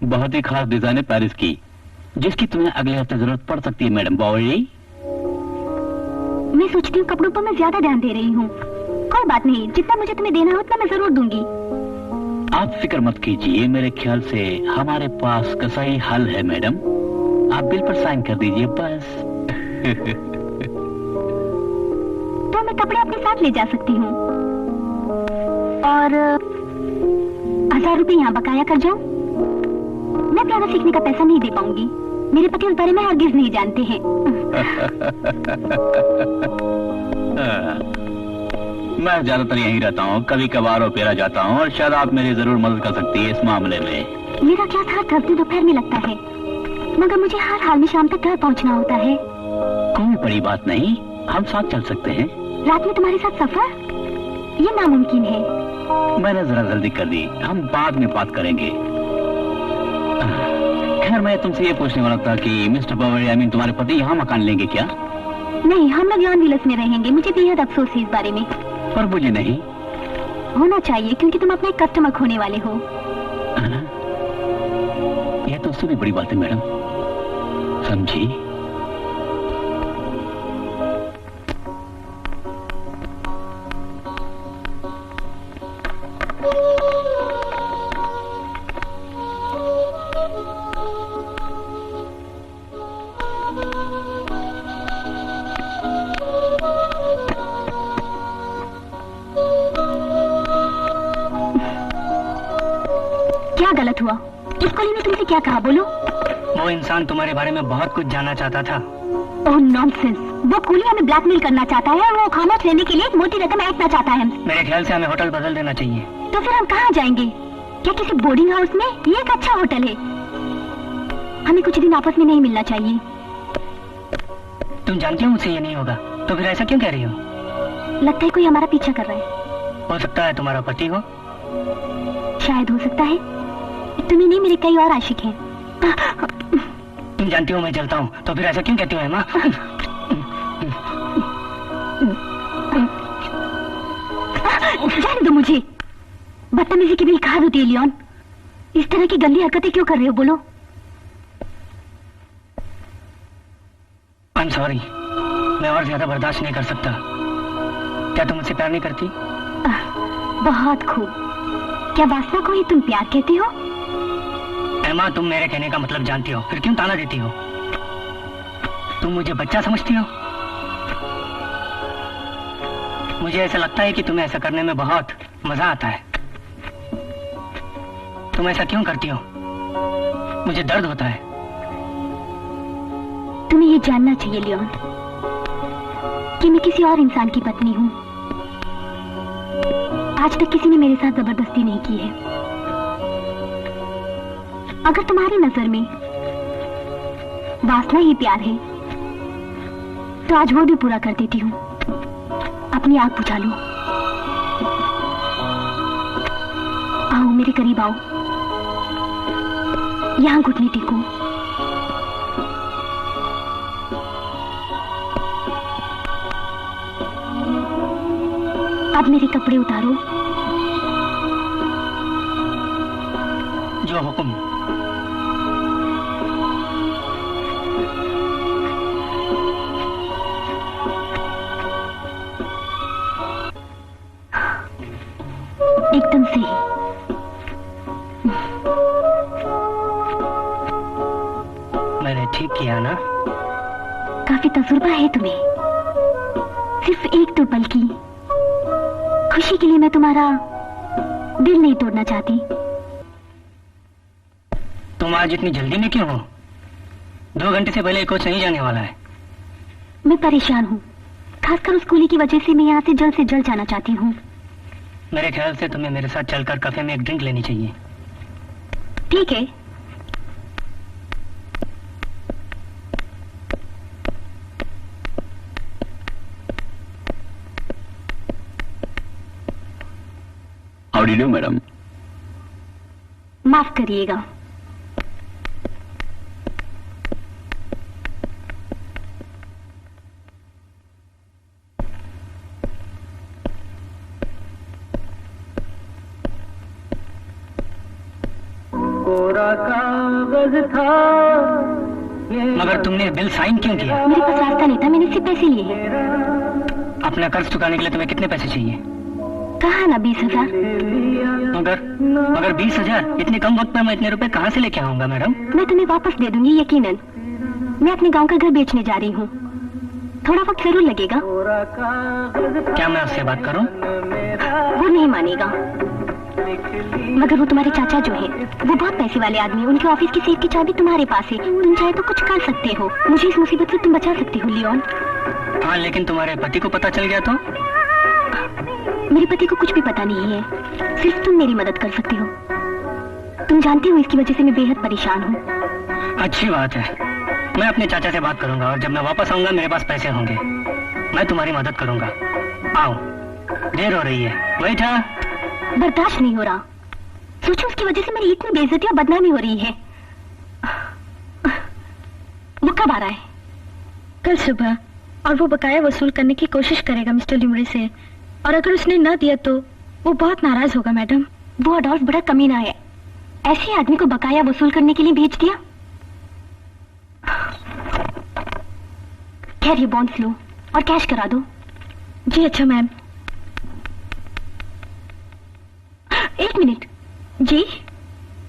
बहुत ही खास डिजाइन है पेरिस की, जिसकी तुम्हें अगले हफ्ते जरूरत पड़ सकती है मैडम बावली। मैं सोचती हूँ कपड़ों पर मैं ज्यादा ध्यान दे रही हूँ। कोई बात नहीं, जितना मुझे तुम्हें देना हो उतना मैं जरूर दूंगी। आप फिक्र मत कीजिए, मेरे ख्याल से हमारे पास का सही हल है मैडम। आप बिल पर साइन कर दीजिए बस। तो मैं कपड़े अपने साथ ले जा सकती हूँ और 1000 रुपए यहाँ बकाया कर जाऊँ। मैं प्यारा सीखने का पैसा नहीं दे पाऊंगी। मेरे पति उस बारे में हरगिज नहीं जानते हैं। मैं ज्यादातर यहीं रहता हूँ, कभी कभार ओपेरा जाता हूँ, और शायद आप मेरी जरूर मदद कर सकती है इस मामले में। मेरा क्लास हर थर्सडे दोपहर में लगता है, मगर मुझे हर हाल में शाम तक घर पहुंचना होता है। कोई बड़ी बात नहीं, हम साथ चल सकते हैं। रात में तुम्हारे साथ सफर, ये नामुमकिन है। मैंने जरा जल्दी कर दी, हम बाद में बात करेंगे। खैर, मैं तुमसे ये पूछने वाला था कि मिस्टर पावर, तुम्हारे पति यहाँ मकान लेंगे क्या? नहीं, हम लोग यॉन विलस में रहेंगे। मुझे बेहद अफसोस है इस बारे में। पर मुझे नहीं होना चाहिए, क्योंकि तुम अपना एक कस्टमर खोने वाले हो। यह तो उससे भी बड़ी बात है मैडम, समझी? क्या गलत हुआ? इस कॉलेज ने तुमसे क्या कहा, बोलो? वो इंसान तुम्हारे बारे में बहुत कुछ जानना चाहता था। ओह नॉनसेंस! वो कूली हमें ब्लैकमेल करना चाहता है और वो खामोश रहने के लिए एक मोटी रकम ऐंठना चाहता है। मेरे ख्याल से हमें होटल बदल देना चाहिए। तो फिर हम कहाँ जाएंगे? क्या किसी बोर्डिंग हाउस में? ये एक अच्छा होटल है। हमें कुछ दिन आपस में नहीं मिलना चाहिए। तुम जानती हो मुझसे ये नहीं होगा, तो फिर ऐसा क्यों कह रही हो? लगता है कोई हमारा पीछा कर रहा है। हो सकता है तुम्हारा पति हो। शायद हो सकता है। तुम्हें नहीं, मेरे कई और आशिक हैं। तुम जानती हो मैं चलता हूँ, तो फिर ऐसा क्यों कहती हो एमा? जाने दो मुझे। बदतमीजी की भी एक हाद होती है लियोन। इस तरह की गंदी हरकतें क्यों कर रहे हो, बोलो? आई एम सॉरी, मैं और ज्यादा बर्दाश्त नहीं कर सकता। क्या तुम मुझसे प्यार नहीं करती? बहुत खूब। क्या वासना को ही तुम प्यार कहते हो? एमा, तुम मेरे कहने का मतलब जानती हो, फिर क्यों ताना देती हो? तुम मुझे बच्चा समझती हो? मुझे ऐसा लगता है कि तुम्हें ऐसा करने में बहुत मजा आता है। तुम ऐसा क्यों करती हो? मुझे दर्द होता है। तुम्हें ये जानना चाहिए लियोन कि मैं किसी और इंसान की पत्नी हूँ। आज तक किसी ने मेरे साथ जबरदस्ती नहीं की है। अगर तुम्हारी नजर में वासना ही प्यार है, तो आज वो भी पूरा कर देती हूँ। अपनी आग बुझा लो। आओ मेरे करीब आओ, यहाँ घुटने टेको। अब मेरे कपड़े उतारो। जो हुक्म। एकदम सही। मैंने ठीक किया ना? काफी तजुर्बा है तुम्हें। सिर्फ एक दो पल की खुशी के लिए मैं तुम्हारा दिल नहीं तोड़ना चाहती। तुम आज इतनी जल्दी में क्यों हो? 2 घंटे से पहले कोच नहीं जाने वाला है। मैं परेशान हूँ, खासकर उस कूली की वजह से। मैं यहाँ से जल्द जाना चाहती हूँ। मेरे ख्याल से तुम्हें मेरे साथ चलकर कैफे में एक ड्रिंक लेनी चाहिए। ठीक है। How do you madam? माफ करिएगा। मगर तुमने बिल साइन क्यों किया? मेरे पास रास्ता नहीं था, मैंने इससे पैसे लिए हैं। अपना कर्ज चुकाने के लिए तुम्हें कितने पैसे चाहिए? कहा ना 20,000। मगर 20,000? इतने कम वक्त में मैं इतने रुपए कहाँ से लेके आऊंगा मैडम? मैं तुम्हें वापस दे दूंगी, यकीनन। मैं अपने गांव का घर बेचने जा रही हूँ। थोड़ा वक्त जरूर लगेगा। क्या मैं उससे बात करूँ? वो नहीं मानेगा। मगर वो तुम्हारे चाचा जो है, वो बहुत पैसे वाले आदमी। उनके ऑफिस की सेफ की चाबी तुम्हारे पास है। तुम चाहे तो कुछ कर सकते हो। मुझे इस मुसीबत से तुम बचा सकते हो लियोन। हाँ, लेकिन तुम्हारे पति को पता चल गया तो? मेरे पति को कुछ भी पता नहीं है, सिर्फ तुम मेरी मदद कर सकते हो। तुम जानते हो इसकी वजह से मैं बेहद परेशान हूँ। अच्छी बात है, मैं अपने चाचा से बात करूंगा और जब मैं वापस आऊंगा मेरे पास पैसे होंगे, मैं तुम्हारी मदद करूंगा। आओ, देर हो रही है। बैठा। बर्दाश्त नहीं हो रहा। सोचो उसकी वजह से मेरी इतनी बेइज्जती और बदनामी हो रही है। वो कब आ रहा है? कल सुबह, और वो बकाया वसूल करने की कोशिश करेगा मिस्टर ल्यूमरे से, और अगर उसने न दिया तो वो बहुत नाराज होगा मैडम। वो अडोल्फ बड़ा कमीना है, ऐसे आदमी को बकाया वसूल करने के लिए भेज दिया। खैर ये बॉन्ड्स लो और कैश करा दो। जी अच्छा मैम। एक मिनट। जी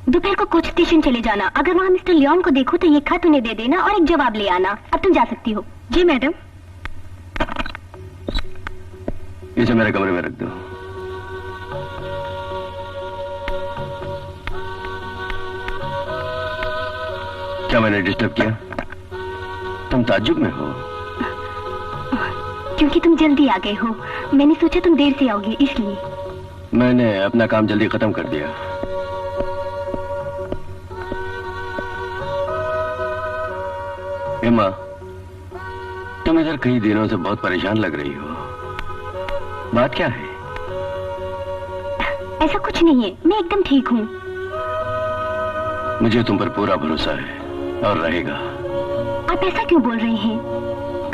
दोपहर को कोच स्टेशन चले जाना। अगर वहाँ मिस्टर लियोन को देखो तो ये खत उन्हें दे देना और एक जवाब ले आना। अब तुम जा सकती हो। जी मैडम। इसे मेरे कमरे में रख दो। क्या मैंने डिस्टर्ब किया? तुम ताज्जुब में हो? क्योंकि तुम जल्दी आ गए हो, मैंने सोचा तुम देर से आओगे इसलिए। मैंने अपना काम जल्दी खत्म कर दिया। एम्मा, तुम इधर कई दिनों से बहुत परेशान लग रही हो। बात क्या है? ऐसा कुछ नहीं है, मैं एकदम ठीक हूँ। मुझे तुम पर पूरा भरोसा है और रहेगा। आप ऐसा क्यों बोल रहे हैं?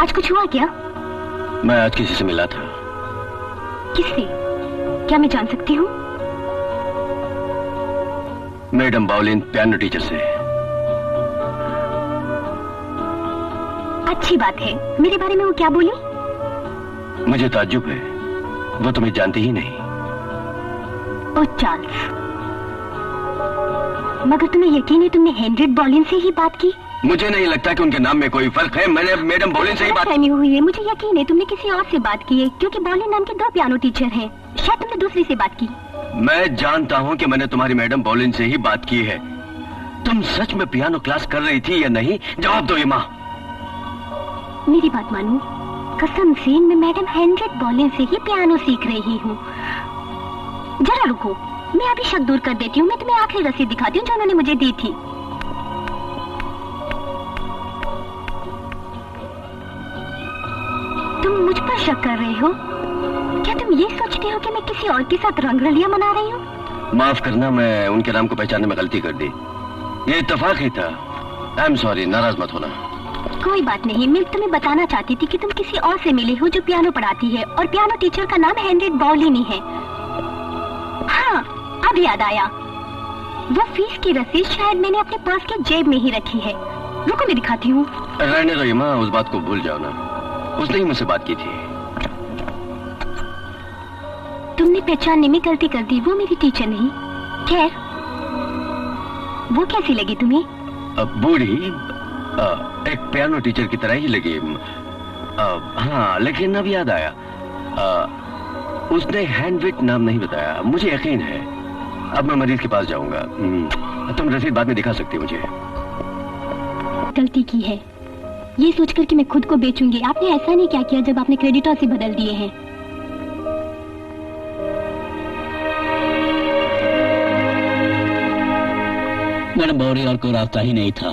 आज कुछ हुआ क्या? मैं आज किसी से मिला था। किससे? क्या मैं जान सकती हूँ? मैडम बाउलिन, पियानो टीचर से। अच्छी बात है। मेरे बारे में वो क्या बोली? मुझे ताज्जुब है, वो तुम्हें जानती ही नहीं। ओ चार्ल्स, मगर तुम्हें यकीन है तुमने हेनरिएट बॉलिन से ही बात की? मुझे नहीं लगता कि उनके नाम में कोई फर्क है। मैंने मैडम बॉलिन से ही बात फहमी हुई है। मुझे यकीन है तुमने किसी और से बात की है, क्योंकि बॉलिन नाम के 2 पियानो टीचर हैं। शायद तुमने दूसरी से बात की। मैं जानता हूँ कि मैंने तुम्हारी मैडम बॉलिन से ही बात की है। तुम सच में पियानो क्लास कर रही थी या नहीं? जवाब दो एम्मा। मेरी बात मानो, कसम से मैं मैडम हेनरिएट बॉलिन से ही पियानो सीख रही हूँ। जरा रुको, मैं अभी शक दूर कर देती हूँ। मैं तुम्हें आखिरी रसीद दिखाती हूँ जो उन्होंने मुझे दी थी। तुम मुझ पर शक कर रहे हो? क्या तुम ये सोचते हो कि मैं किसी और के साथ रंगरलियां मना रही हूँ? माफ करना, मैं उनके नाम को पहचानने में गलती कर दी। ये इत्तेफाक ही था। आई एम सॉरी, नाराज मत होना। कोई बात नहीं, मैं तुम्हें बताना चाहती थी कि तुम किसी और से मिले हो जो पियानो पढ़ाती है, और पियानो टीचर का नाम हेनरिएट बॉलिन ही है। हाँ, अब याद आया। वो फीस की रसीद शायद मैंने अपने पर्स के जेब में ही रखी है। रुको मैं दिखाती हूँ। रहने दो एम्मा, उस बात को भूल जाओ ना। उसने ही मुझसे बात की थी। तुमने पहचानने में गलती कर दी, वो मेरी टीचर नहीं। खैर, वो कैसी लगी तुम्हें? बूढ़ी, एक पियानो टीचर की तरह ही लगी। हाँ, लेकिन अब याद आया, उसने हेनरिएट नाम नहीं बताया। मुझे यकीन है। अब मैं मरीज के पास जाऊंगा। तुम रसीद बाद में दिखा सकती हो मुझे। गलती की है ये सोचकर कि मैं खुद को बेचूंगी। आपने ऐसा नहीं क्या किया जब आपने क्रेडिटर से बदल दिए हैं। मैडम बौरी, और कोई रास्ता ही नहीं था।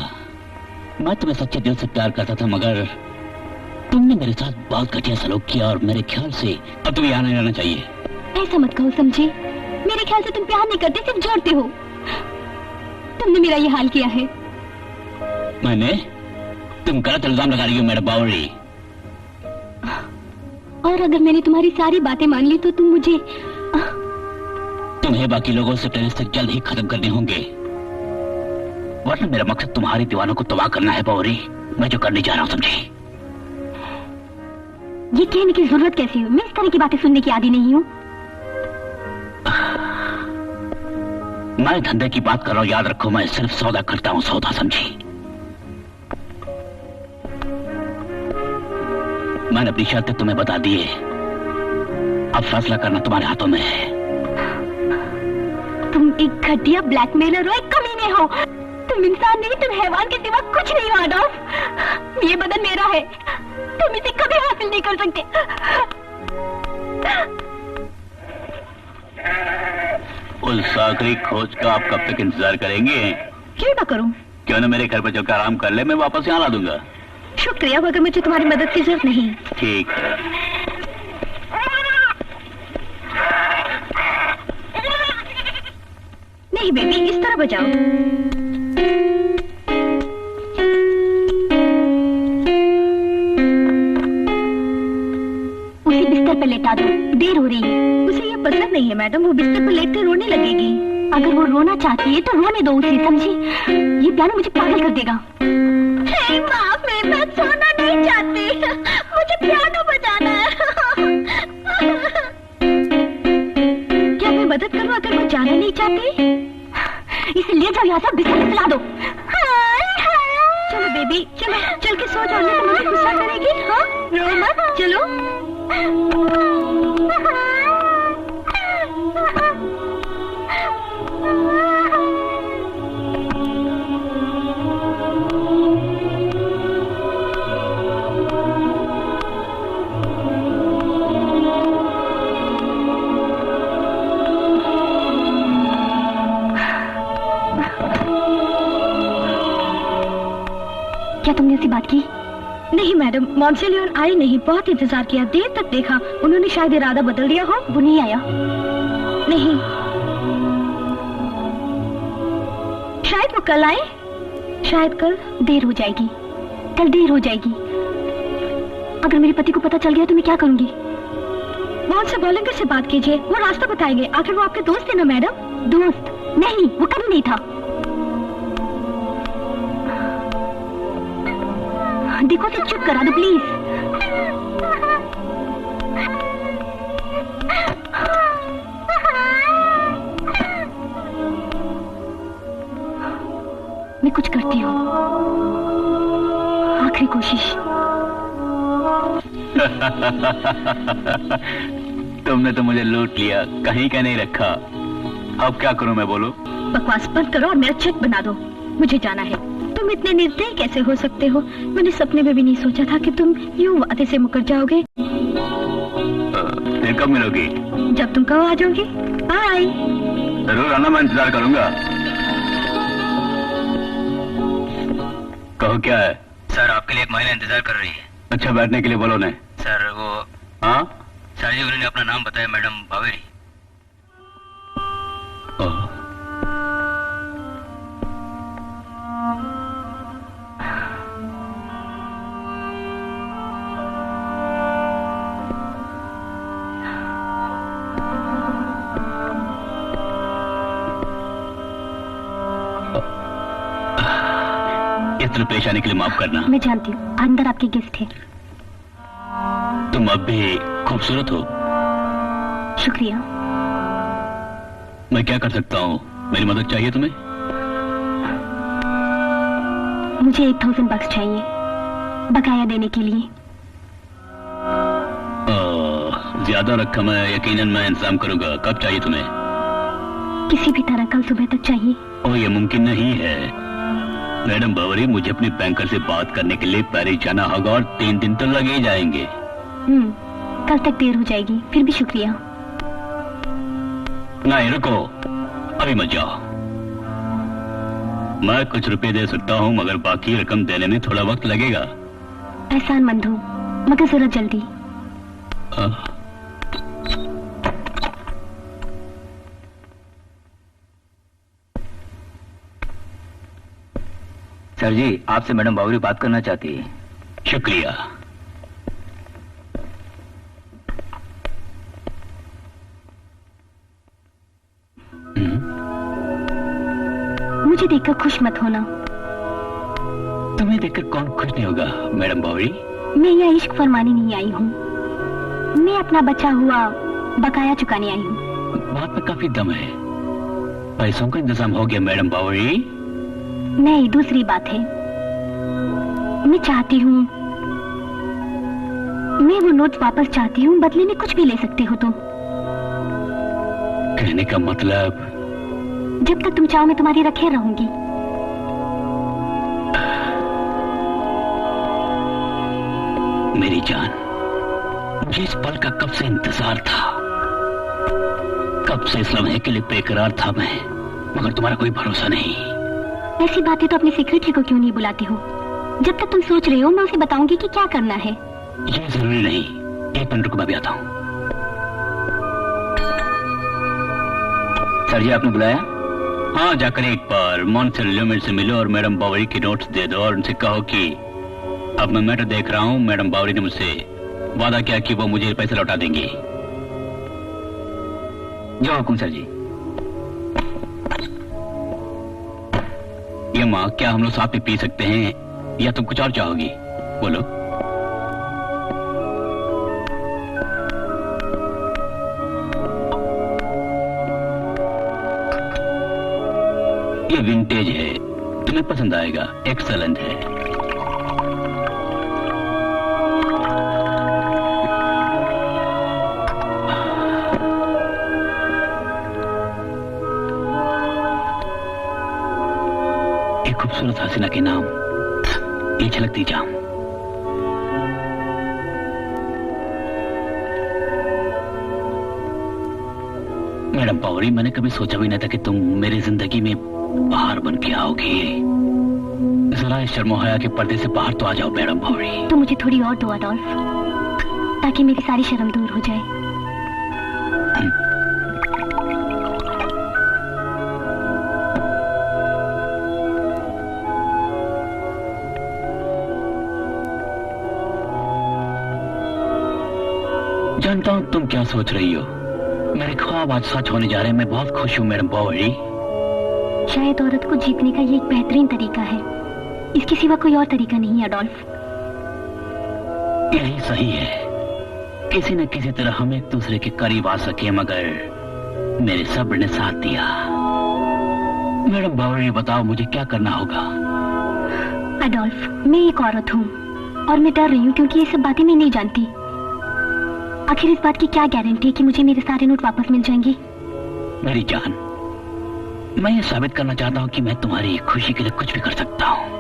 मैं तुम्हें सच्चे दिल से प्यार करता था, मगर तुमने मेरे साथ बहुत घटिया सलूक किया, और मेरे ख्याल से अब तुम्हें यहाँ नहीं रहना चाहिए। ऐसा मत कहो, समझे? मेरे ख्याल से तुम प्यार नहीं करते, सिर्फ जोड़ते हो। तुमने मेरा ये हाल किया है। मैंने? तुम गलत इल्जाम लगा रही हो मैडम बावरी। और अगर मैंने तुम्हारी सारी बातें मान ली तो तुम मुझे तुम्हें बाकी लोगों से टेनिस तक जल्द ही खत्म करने होंगे, वरना मेरा मकसद तुम्हारी दीवानों को तबाह करना है बावरी। मैं जो करने जा रहा हूँ, समझी? ये कहने की जरूरत कैसी है? मैं इस तरह की बातें सुनने की आदी नहीं हूँ। मैं धंधे की बात कर रहा हूँ, याद रखो। मैं सिर्फ सौदा करता हूँ, सौदा, समझी? मैंने अपनी शर्तें तुम्हें बता दी है। अब फैसला करना तुम्हारे हाथों में है। तुम एक घटिया ब्लैकमेलर हो, एक कमीने हो। तुम इंसान नहीं, तुम हैवान के सिवा कुछ नहीं हो आडोल्फ। ये बदन मेरा है, तुम इसे कभी हासिल नहीं कर सकते। उस आखिरी खोज का आप कब तक इंतजार करेंगे? क्यों ना करूं? क्यों ना मेरे घर पर चलकर आराम कर ले, मैं वापस यहाँ ला दूंगा। शुक्रिया, मगर मुझे तुम्हारी मदद की जरूरत नहीं। ठीक है। नहीं बेबी, इस तरह बजाओ। उसे बिस्तर पर लेटा दो, देर हो रही है। उसे ये पसंद नहीं है मैडम, वो बिस्तर पर लेटकर रोने लगेगी। अगर वो रोना चाहती है तो रोने दो उसे, समझी? ये पियानो मुझे पागल कर देगा। हे माँ, मैं सोना नहीं चाहती, मुझे पियानो बजाना है। क्या मैं मदद करूँ अगर वो जाना नहीं चाहती? इसे ले जाओ यहाँ से, बिस्तर पर सुला दो। चलो बेबी, चलो चल के सो जाओ, नहीं तो मुझे गुस्सा करेगी। हाँ, रो मत, चलो। क्या तुमने उससे बात की? नहीं मैडम, मॉन्सेलियोन आई नहीं, बहुत इंतजार किया, देर तक देखा, उन्होंने शायद इरादा बदल दिया हो। वो नहीं आया? नहीं, शायद वो कल आए, शायद कल। देर हो जाएगी, कल देर हो जाएगी। अगर मेरे पति को पता चल गया तो मैं क्या करूंगी? वहाँ से वॉलंटियर से बात कीजिए, वो रास्ता बताएंगे। आखिर वो आपके दोस्त है ना मैडम? दोस्त नहीं, वो कभी नहीं था। देखो तो चुप करा दो प्लीज। मैं कुछ करती हूँ, आखिरी कोशिश। तुमने तो मुझे लूट लिया, कहीं का नहीं रखा। अब क्या करूं मैं, बोलो? बकवास बंद करो और मेरा चेक बना दो, मुझे जाना है। तुम इतने निर्दयी कैसे हो सकते हो? मैंने सपने में भी नहीं सोचा था कि तुम यूं वादे से मुकर जाओगे। फिर कब मिलोगी? जब तुम कहो आ जाओगी। बाय। जरूर आना, मैं इंतजार करूंगा। कहो क्या है? सर, आपके लिए एक महिला इंतजार कर रही है। अच्छा, बैठने के लिए बोलो ने। सर वो हाँ सर जी, उन्होंने अपना नाम बताया, मैडम बावेरी। इतनी परेशानी के लिए माफ करना। मैं जानती हूँ, अंदर आपके गेस्ट है। तुम अब भी खूबसूरत हो। शुक्रिया। मैं क्या कर सकता हूँ? मेरी मदद चाहिए तुम्हें? मुझे 1000 bucks चाहिए बकाया देने के लिए। ज्यादा रकम है, यकीनन मैं इंतजाम करूंगा। कब चाहिए तुम्हें? किसी भी तरह कल सुबह तक चाहिए। ओह, ये मुमकिन नहीं है मैडम बावरी, मुझे अपने बैंकर से बात करने के लिए पेरिस जाना होगा और 3 दिन तो लगे जाएंगे। कल तक देर हो जाएगी, फिर भी शुक्रिया। नहीं, रुको, अभी मत जाओ। मैं कुछ रुपए दे सकता हूँ, मगर बाकी रकम देने में थोड़ा वक्त लगेगा। एहसानमंद हूँ, मगर जरा जल्दी। सर जी, आपसे मैडम बावरी बात करना चाहती है। शुक्रिया। मुझे देखकर खुश मत होना। तुम्हें देखकर कौन खुश नहीं होगा मैडम बावरी? मैं यहाँ इश्क फरमाने नहीं आई हूँ, मैं अपना बचा हुआ बकाया चुकाने आई हूँ। बात में काफी दम है। पैसों का इंतजाम हो गया मैडम बावरी? नहीं, दूसरी बात है। मैं चाहती हूँ, मैं वो नोट वापस चाहती हूँ, बदले में कुछ भी ले सकते हो तुम। कहने का मतलब? जब तक तुम चाहो मैं तुम्हारी रखे रहूंगी। मेरी जान, मुझे इस पल का कब से इंतजार था। कब से इस लम्हे के लिए बेकरार था मैं, मगर तुम्हारा कोई भरोसा नहीं। ऐसी बातें तो अपनी सेक्रेटरी को क्यों नहीं बुलाती हो? जब तक तुम सोच रहे हो मैं उसे बताऊंगी कि क्या करना है। ये जरूरी नहीं। एक मिनट रुको, मैं भी आता हूँ। सर जी, आपने बुलाया? हाँ, जाकर एक बार मॉन्सर ल्यूमिन से मिलो और मैडम बावरी की नोट्स दे दो और उनसे कहो कि अब मैं मैटर देख रहा हूँ। मैडम बावरी ने मुझसे वादा किया कि वो मुझे पैसे लौटा देंगी। जो हुकुम सर जी। ये माँ, क्या हम लोग साथ में पी सकते हैं या तुम कुछ और चाहोगी? बोलो। ये विंटेज है, तुम्हें पसंद आएगा। एक्सेलेंट है। एक खूबसूरत हसीना के नाम, ये झलकती जाम। मैडम बावरी, मैंने कभी सोचा भी नहीं था कि तुम मेरी जिंदगी में बाहर बन के आओगी। जरा इस शर्म हया के पर्दे से बाहर तो आ जाओ मैडम बावरी। तो मुझे थोड़ी और दो अडोल्फ, ताकि मेरी सारी शर्म दूर हो जाए। जानता हूँ तुम क्या सोच रही हो। मेरे ख्वाब आज सच होने जा रहे हैं। मैं बहुत खुश हूँ मैडम बावरी। शायद औरत को जीतने का ये एक बेहतरीन तरीका है। इसके सिवा कोई और तरीका नहीं है अडोल्फ। यही सही है। किसी न किसी तरह हम एक दूसरे के करीब आ सके, मगर मेरे सब्र ने साथ दिया। मैडम बावरी, बताओ मुझे क्या करना होगा? अडोल्फ, मैं एक औरत हूँ और मैं डर रही हूँ क्योंकि ये सब बातें मैं नहीं जानती। आखिर इस बात की क्या गारंटी है कि मुझे मेरे सारे नोट वापस मिल जाएंगे? मेरी जान, मैं ये साबित करना चाहता हूँ कि मैं तुम्हारी खुशी के लिए कुछ भी कर सकता हूँ।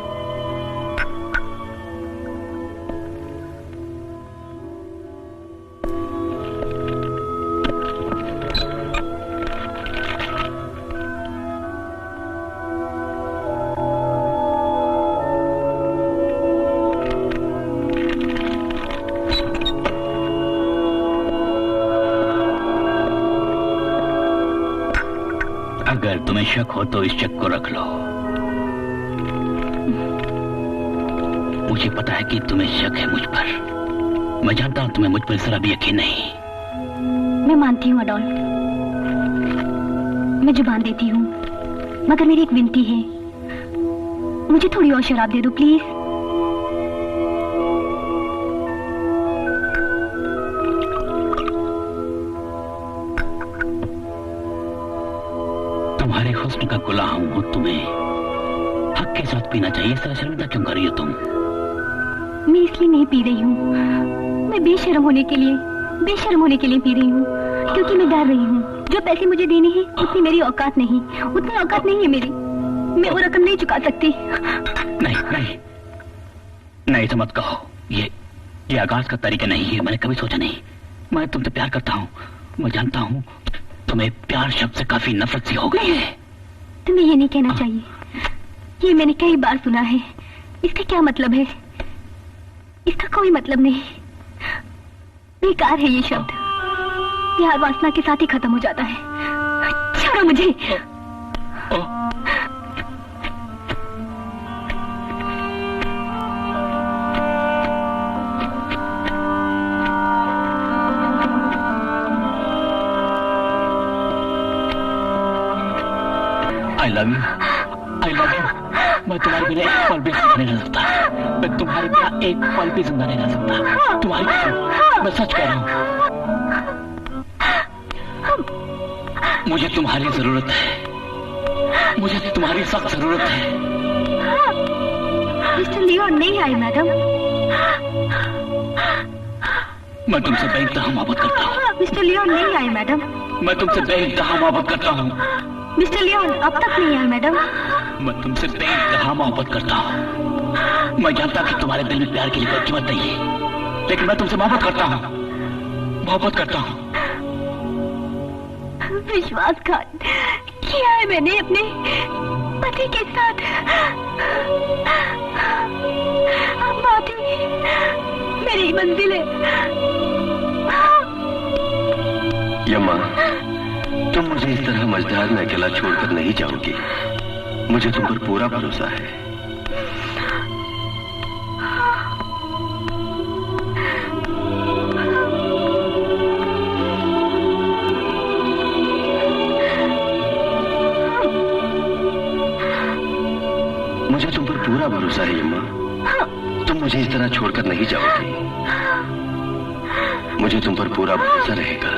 अगर तुम्हें शक हो तो इस शक को रख लो। मुझे पता है कि तुम्हें शक है मुझ पर। मैं जानता हूं तुम्हें मुझ पर जरा भी यकीन नहीं। मैं मानती हूँ अडोल्फ, मैं जुबान देती हूँ, मगर मेरी एक विनती है। मुझे थोड़ी और शराब दे दो प्लीज। तुम्हारे हुस्न का गुलाम हूं, तुम्हें हक के साथ पीना चाहिए। इस तरह शर्मिंदा क्यों कर रही हो तुम? मैं इसलिए नहीं पी रही हूँ, मैं बेशर्म होने के लिए पी रही हूँ, क्योंकि मैं डर रही हूँ। जो पैसे मुझे देने हैं उतनी मेरी औकात नहीं, उतनी औकात नहीं है मेरी। मैं वो रकम नहीं चुका सकती। नहीं नहीं नहीं, तो मत कहो। ये आगाज का तरीका नहीं है। मैंने कभी सोचा नहीं। मैं तुमसे प्यार करता हूँ। मैं जानता हूँ तुम्हें प्यार शब्द से काफी नफरत सी हो गई है। तुम्हें ये नहीं कहना चाहिए। ये मैंने कई बार सुना है। इसका क्या मतलब है? इसका कोई मतलब नहीं। बेकार है ये शब्द। प्यार वासना के साथ ही खत्म हो जाता है। छोड़ो मुझे। I love you. मैं तुम्हारे बिना एक पल भी जिंदा नहीं रह सकता। मैं तुम्हारे बिना एक पल भी जिंदा नहीं रह सकता। तुम्हारी कसम, मैं सच कह रहा हूँ। मुझे तुम्हारी जरूरत है। मुझे तुम्हारी सख्त जरूरत है। मिस्टर लियोन नहीं आई मैडम। मैं तुमसे बेइंतहा मोहब्बत करता हूँ। मिस्टर लियोन नहीं आई मैडम। मैं तुमसे बेइंतहा मोहब्बत करता हूँ। मिस्टर लियोन अब तक नहीं आए मैडम। मैं तुमसे बेइंतहा मोहब्बत करता हूँ। मैं जानता कि तुम्हारे दिल में प्यार के लिए कोई कीमत नहीं है, लेकिन मैं तुमसे मोहब्बत करता हूँ। विश्वासघात किया है मैंने अपने पति के साथ। माटी मेरी मंजिल है। यम्मा, तुम मुझे इस तरह मझधार में अकेला छोड़कर नहीं जाओगी। मुझे तुम पर पूरा भरोसा है। मुझे तुम पर पूरा भरोसा है यम्मा। तुम मुझे इस तरह छोड़कर नहीं जाओगी। मुझे तुम पर पूरा भरोसा रहेगा।